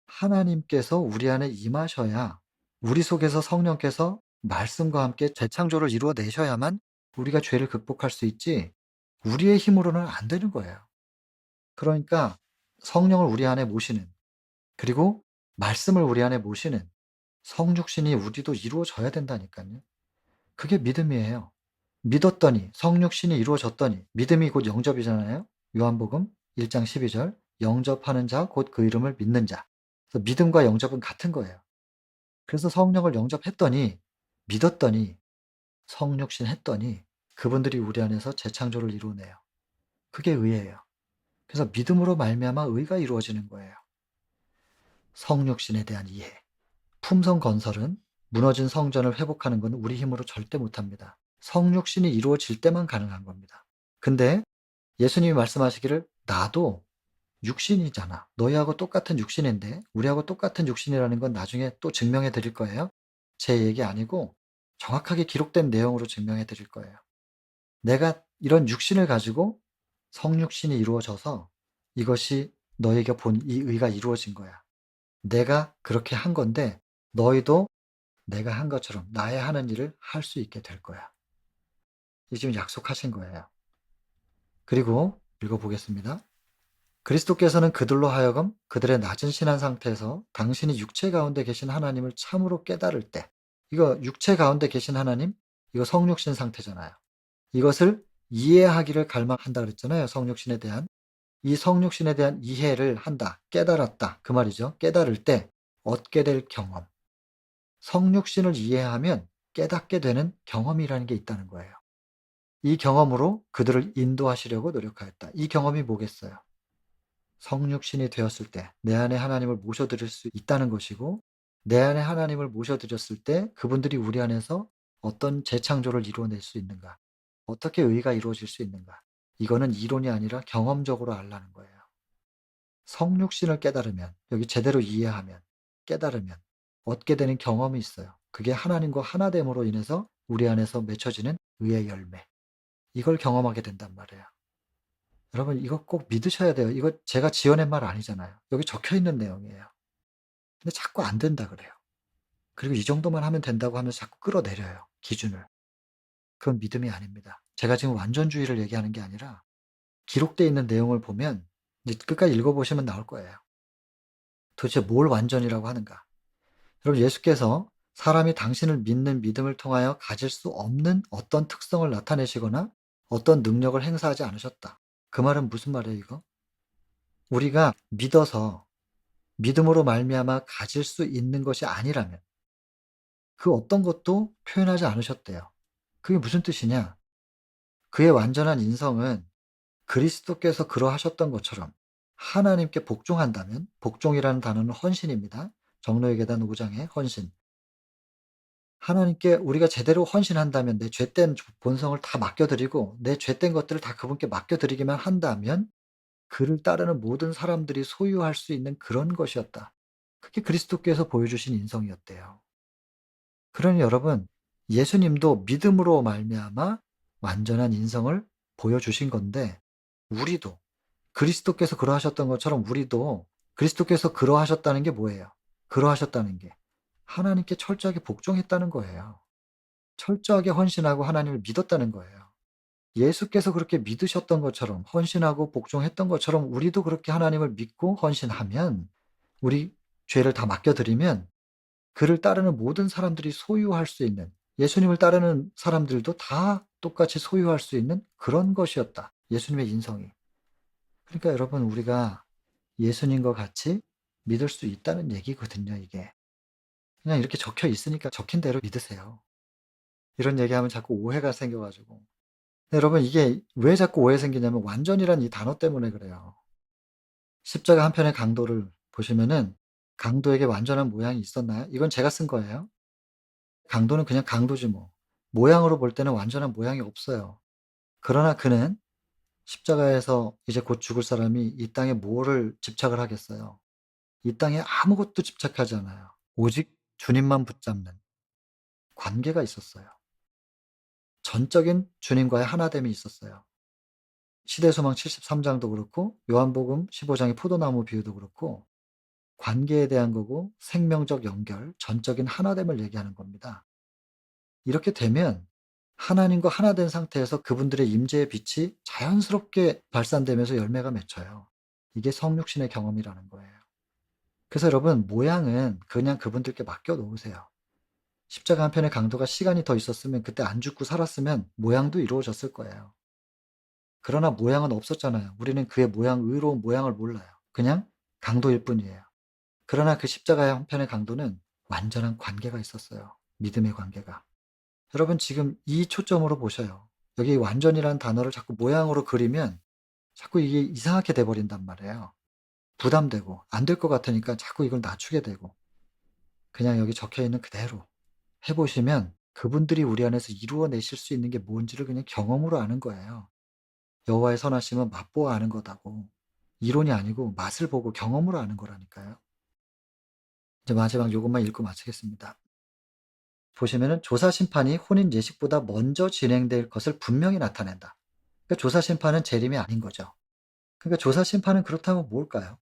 S1: 하나님께서 우리 안에 임하셔야, 우리 속에서 성령께서 말씀과 함께 재창조를 이루어 내셔야만 우리가 죄를 극복할 수 있지, 우리의 힘으로는 안 되는 거예요. 그러니까 성령을 우리 안에 모시는, 그리고 말씀을 우리 안에 모시는 성육신이 우리도 이루어져야 된다니까요. 그게 믿음이에요. 믿었더니, 성육신이 이루어졌더니, 믿음이 곧 영접이잖아요. 요한복음 1장 12절, 영접하는 자 곧 그 이름을 믿는 자. 그래서 믿음과 영접은 같은 거예요. 그래서 성령을 영접했더니, 믿었더니, 성육신 했더니 그분들이 우리 안에서 재창조를 이루네요. 그게 의예요. 그래서 믿음으로 말미암아 의가 이루어지는 거예요. 성육신에 대한 이해. 품성 건설은, 무너진 성전을 회복하는 건 우리 힘으로 절대 못합니다. 성육신이 이루어질 때만 가능한 겁니다. 근데 예수님이 말씀하시기를 나도 육신이잖아. 너희하고 똑같은 육신인데, 우리하고 똑같은 육신이라는 건 나중에 또 증명해 드릴 거예요. 제 얘기 아니고 정확하게 기록된 내용으로 증명해 드릴 거예요. 내가 이런 육신을 가지고 성육신이 이루어져서 이것이 너희가 본 이 의가 이루어진 거야. 내가 그렇게 한 건데 너희도 내가 한 것처럼 나의 하는 일을 할 수 있게 될 거야. 이 지금 약속하신 거예요. 그리고 읽어보겠습니다. 그리스도께서는 그들로 하여금 그들의 낮은 신한 상태에서 당신이 육체 가운데 계신 하나님을 참으로 깨달을 때, 이거 육체 가운데 계신 하나님, 이거 성육신 상태잖아요. 이것을 이해하기를 갈망한다 그랬잖아요. 성육신에 대한. 이 성육신에 대한 이해를 한다. 깨달았다. 그 말이죠. 깨달을 때 얻게 될 경험. 성육신을 이해하면 깨닫게 되는 경험이라는 게 있다는 거예요. 이 경험으로 그들을 인도하시려고 노력하였다. 이 경험이 뭐겠어요? 성육신이 되었을 때 내 안에 하나님을 모셔드릴 수 있다는 것이고, 내 안에 하나님을 모셔드렸을 때 그분들이 우리 안에서 어떤 재창조를 이루어낼 수 있는가, 어떻게 의가 이루어질 수 있는가, 이거는 이론이 아니라 경험적으로 알라는 거예요. 성육신을 깨달으면, 여기 제대로 이해하면, 깨달으면 얻게 되는 경험이 있어요. 그게 하나님과 하나됨으로 인해서 우리 안에서 맺혀지는 의의 열매, 이걸 경험하게 된단 말이에요. 여러분, 이거 꼭 믿으셔야 돼요. 이거 제가 지어낸 말 아니잖아요. 여기 적혀 있는 내용이에요. 근데 자꾸 안 된다 그래요. 그리고 이 정도만 하면 된다고 하면서 자꾸 끌어내려요, 기준을. 그건 믿음이 아닙니다. 제가 지금 완전주의를 얘기하는 게 아니라 기록되어 있는 내용을 보면 이제 끝까지 읽어보시면 나올 거예요. 도대체 뭘 완전이라고 하는가? 여러분, 예수께서 사람이 당신을 믿는 믿음을 통하여 가질 수 없는 어떤 특성을 나타내시거나 어떤 능력을 행사하지 않으셨다. 그 말은 무슨 말이에요, 이거? 우리가 믿어서, 믿음으로 말미암아 가질 수 있는 것이 아니라면 그 어떤 것도 표현하지 않으셨대요. 그게 무슨 뜻이냐? 그의 완전한 인성은 그리스도께서 그러하셨던 것처럼 하나님께 복종한다면, 복종이라는 단어는 헌신입니다. 정로의 계단 5장의 헌신. 하나님께 우리가 제대로 헌신한다면, 내 죄된 본성을 다 맡겨드리고 내 죄된 것들을 다 그분께 맡겨드리기만 한다면 그를 따르는 모든 사람들이 소유할 수 있는 그런 것이었다. 그게 그리스도께서 보여주신 인성이었대요. 그러니 여러분, 예수님도 믿음으로 말미암아 완전한 인성을 보여주신 건데, 우리도 그리스도께서 그러하셨던 것처럼 우리도, 그리스도께서 그러하셨다는 게 뭐예요? 그러하셨다는 게 하나님께 철저하게 복종했다는 거예요. 철저하게 헌신하고 하나님을 믿었다는 거예요. 예수께서 그렇게 믿으셨던 것처럼 헌신하고 복종했던 것처럼 우리도 그렇게 하나님을 믿고 헌신하면, 우리 죄를 다 맡겨 드리면 그를 따르는 모든 사람들이 소유할 수 있는, 예수님을 따르는 사람들도 다 똑같이 소유할 수 있는 그런 것이었다, 예수님의 인성이. 그러니까 여러분, 우리가 예수님과 같이 믿을 수 있다는 얘기거든요, 이게. 그냥 이렇게 적혀 있으니까 적힌 대로 믿으세요. 이런 얘기하면 자꾸 오해가 생겨 가지고. 여러분, 이게 왜 자꾸 오해 생기냐면 완전이란 이 단어 때문에 그래요. 십자가 한 편의 강도를 보시면은 강도에게 완전한 모양이 있었나요? 이건 제가 쓴 거예요. 강도는 그냥 강도지 뭐. 모양으로 볼 때는 완전한 모양이 없어요. 그러나 그는 십자가에서 이제 곧 죽을 사람이 이 땅에 뭐를 집착을 하겠어요. 이 땅에 아무것도 집착하지 않아요. 오직 주님만 붙잡는 관계가 있었어요. 전적인 주님과의 하나됨이 있었어요. 시대소망 73 장도 그렇고 요한복음 15 장의 포도나무 비유도 그렇고 관계에 대한 거고, 생명적 연결, 전적인 하나됨을 얘기하는 겁니다. 이렇게 되면 하나님과 하나 된 상태에서 그분들의 임재의 빛이 자연스럽게 발산되면서 열매가 맺혀요. 이게 성육신의 경험이라는 거예요. 그래서 여러분, 모양은 그냥 그분들께 맡겨 놓으세요. 십자가 한 편의 강도가 시간이 더 있었으면, 그때 안 죽고 살았으면 모양도 이루어졌을 거예요. 그러나 모양은 없었잖아요. 우리는 그의 모양, 의로운 모양을 몰라요. 그냥 강도일 뿐이에요. 그러나 그 십자가의 한편의 강도는 완전한 관계가 있었어요. 믿음의 관계가. 여러분, 지금 이 초점으로 보셔요. 여기 완전이라는 단어를 자꾸 모양으로 그리면 자꾸 이게 이상하게 돼 버린단 말이에요. 부담되고 안 될 것 같으니까 자꾸 이걸 낮추게 되고, 그냥 여기 적혀 있는 그대로 해 보시면 그분들이 우리 안에서 이루어내실 수 있는 게 뭔지를 그냥 경험으로 아는 거예요. 여호와의 선하심은 맛보아 아는 거다고. 이론이 아니고 맛을 보고 경험으로 아는 거라니까요. 이제 마지막 요것만 읽고 마치겠습니다. 보시면은 조사 심판이 혼인 예식보다 먼저 진행될 것을 분명히 나타낸다. 그러니까 조사 심판은 재림이 아닌 거죠. 그러니까 조사 심판은 그렇다면 뭘까요?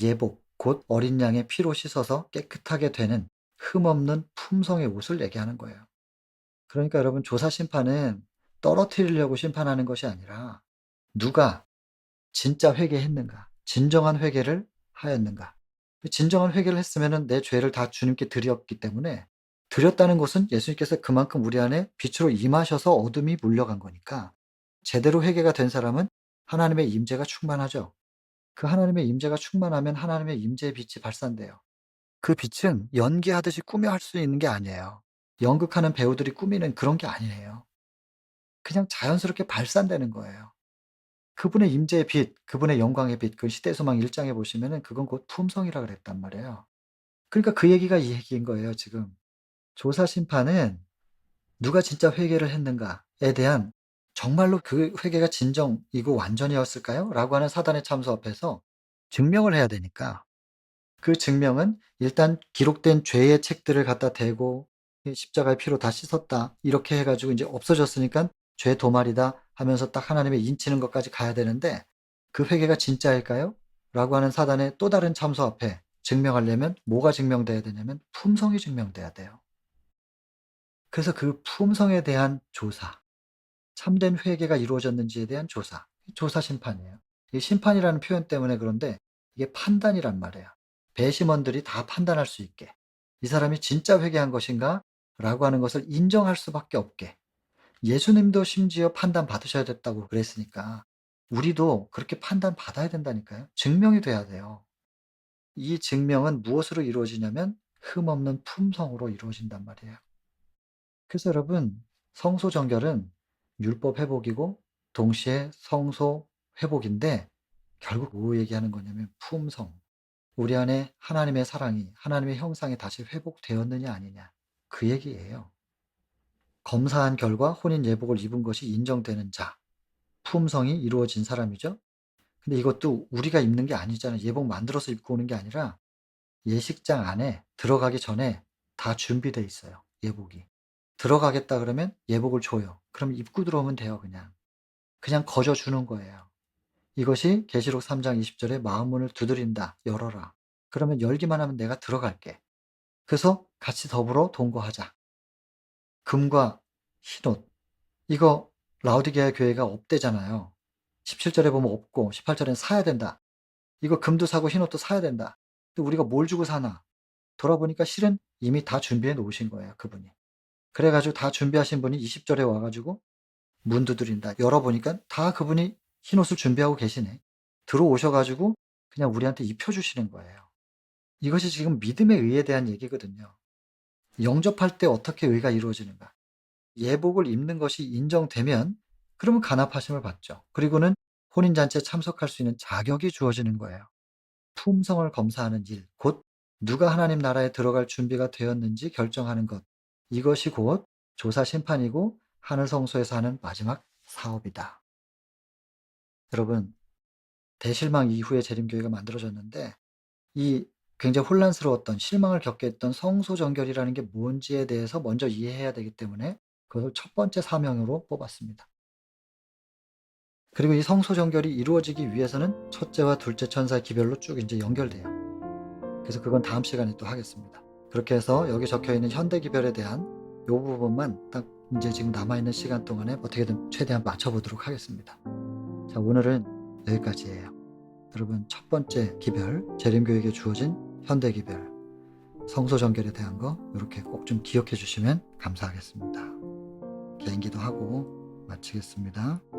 S1: 예복, 곧 어린 양의 피로 씻어서 깨끗하게 되는 흠없는 품성의 옷을 얘기하는 거예요. 그러니까 여러분, 조사 심판은 떨어뜨리려고 심판하는 것이 아니라 누가 진짜 회개했는가, 진정한 회개를 하였는가. 진정한 회개를 했으면은 내 죄를 다 주님께 드렸기 때문에, 드렸다는 것은 예수님께서 그만큼 우리 안에 빛으로 임하셔서 어둠이 물려간 거니까, 제대로 회개가 된 사람은 하나님의 임재가 충만하죠. 그 하나님의 임재가 충만하면 하나님의 임재의 빛이 발산돼요. 그 빛은 연기하듯이 꾸며 할 수 있는 게 아니에요. 연극하는 배우들이 꾸미는 그런 게 아니에요. 그냥 자연스럽게 발산되는 거예요. 그분의 임재의 빛, 그분의 영광의 빛, 그 시대소망 1 장에 보시면은 그건 곧 품성이라 그랬단 말이에요. 그러니까 그 얘기가 이 얘기인 거예요, 지금. 조사 심판은 누가 진짜 회개를 했는가에 대한, 정말로 그 회개가 진정이고 완전이었을까요? 라고 하는 사단의 참소 앞에서 증명을 해야 되니까, 그 증명은 일단 기록된 죄의 책들을 갖다 대고 이 십자가의 피로 다 씻었다, 이렇게 해 가지고 인제 없어졌으니깐 '죄 도말이다.' 하면서 딱 하나님의 인치는 것까지 가야 되는데, 그 회개가 진짜일까요? 라고 하는 사단의 또 다른 참소 앞에 증명하려면 뭐가 증명돼야 되냐면 품성이 증명돼야 돼요. 그래서 그 품성에 대한 조사, 참된 회개가 이루어졌는지에 대한 조사, 조사 심판이에요. 이 심판이라는 표현 때문에 그런데 이게 판단이란 말이에요. 배심원들이 다 판단할 수 있게, 이 사람이 진짜 회개한 것인가 라고 하는 것을 인정할 수밖에 없게. 예수님도 심지어 판단받으셔야 됐다고 그랬으니까 우리도 그렇게 판단받아야 된다니까요. 증명이 돼야 돼요. 이 증명은 무엇으로 이루어지냐면 흠없는 품성으로 이루어진단 말이에요. 그래서 여러분, 성소 정결은 율법 회복이고 동시에 성소 회복인데, 결국 뭐 얘기하는 거냐면 품성. 우리 안에 하나님의 사랑이, 하나님의 형상이 다시 회복되었느냐 아니냐, 그 얘기예요. 검사한 결과 혼인 예복을 입은 것이 인정되는 자, 품성이 이루어진 사람이죠. 근데 이것도 우리가 입는 게 아니잖아요. 예복 만들어서 입고 오는 게 아니라 예식장 안에 들어가기 전에 다 준비돼 있어요, 예복이. 들어가겠다 그러면 예복을 줘요. 그럼 입고 들어오면 돼요, 그냥. 그냥 거저 주는 거예요. 이것이 계시록 3장 20 절에 "마음문을 두드린다. 열어라." 그러면 열기만 하면 내가 들어갈게. 그래서 같이 더불어 동거하자. 금과 흰옷, 이거 라오디게아 교회가 업되잖아요. 17절에 보면 없고 18절에는 사야 된다. 이거 금도 사고 흰옷도 사야 된다. 근데 우리가 뭘 주고 사나? 돌아보니까 실은 이미 다 준비해 놓으신 거예요, 그분이. 그래 가지고 다 준비하신 분이 20절에 와 가지고 문 두드린다. 열어보니까 다 그분이 흰옷을 준비하고 계시네. 들어오셔 가지고 그냥 우리한테 입혀 주시는 거예요. 이것이 지금 믿음의 의에 대한 얘기거든요. 영접할 때 어떻게 의가 이루어지는가? 예복을 입는 것이 인정되면 그러면 간합하심을 받죠. 그리고는 혼인잔치에 참석할 수 있는 자격이 주어지는 거예요. 품성을 검사하는 일, 곧 누가 하나님 나라에 들어갈 준비가 되었는지 결정하는 것. 이것이 곧 조사 심판이고 하늘 성소에서 하는 마지막 사업이다. 여러분, 대실망 이후에 재림교회가 만들어졌는데 이 굉장히 혼란스러웠던 실망을 겪게 했던 성소정결이라는 게 뭔지에 대해서 먼저 이해해야 되기 때문에 그것을 첫 번째 사명으로 뽑았습니다. 그리고 이 성소정결이 이루어지기 위해서는 첫째와 둘째 천사의 기별로 쭉 이제 연결돼요. 그래서 그건 다음 시간에 또 하겠습니다. 그렇게 해서 여기 적혀 있는 현대 기별에 대한 요 부분만 딱 이제 지금 남아있는 시간 동안에 어떻게든 최대한 맞춰보도록 하겠습니다. 자, 오늘은 여기까지예요. 여러분, 첫 번째 기별, 재림교에게 주어진 현대 기별, 성소정결에 대한 거 이렇게 꼭 좀 기억해 주시면 감사하겠습니다. 개인기도 하고 마치겠습니다.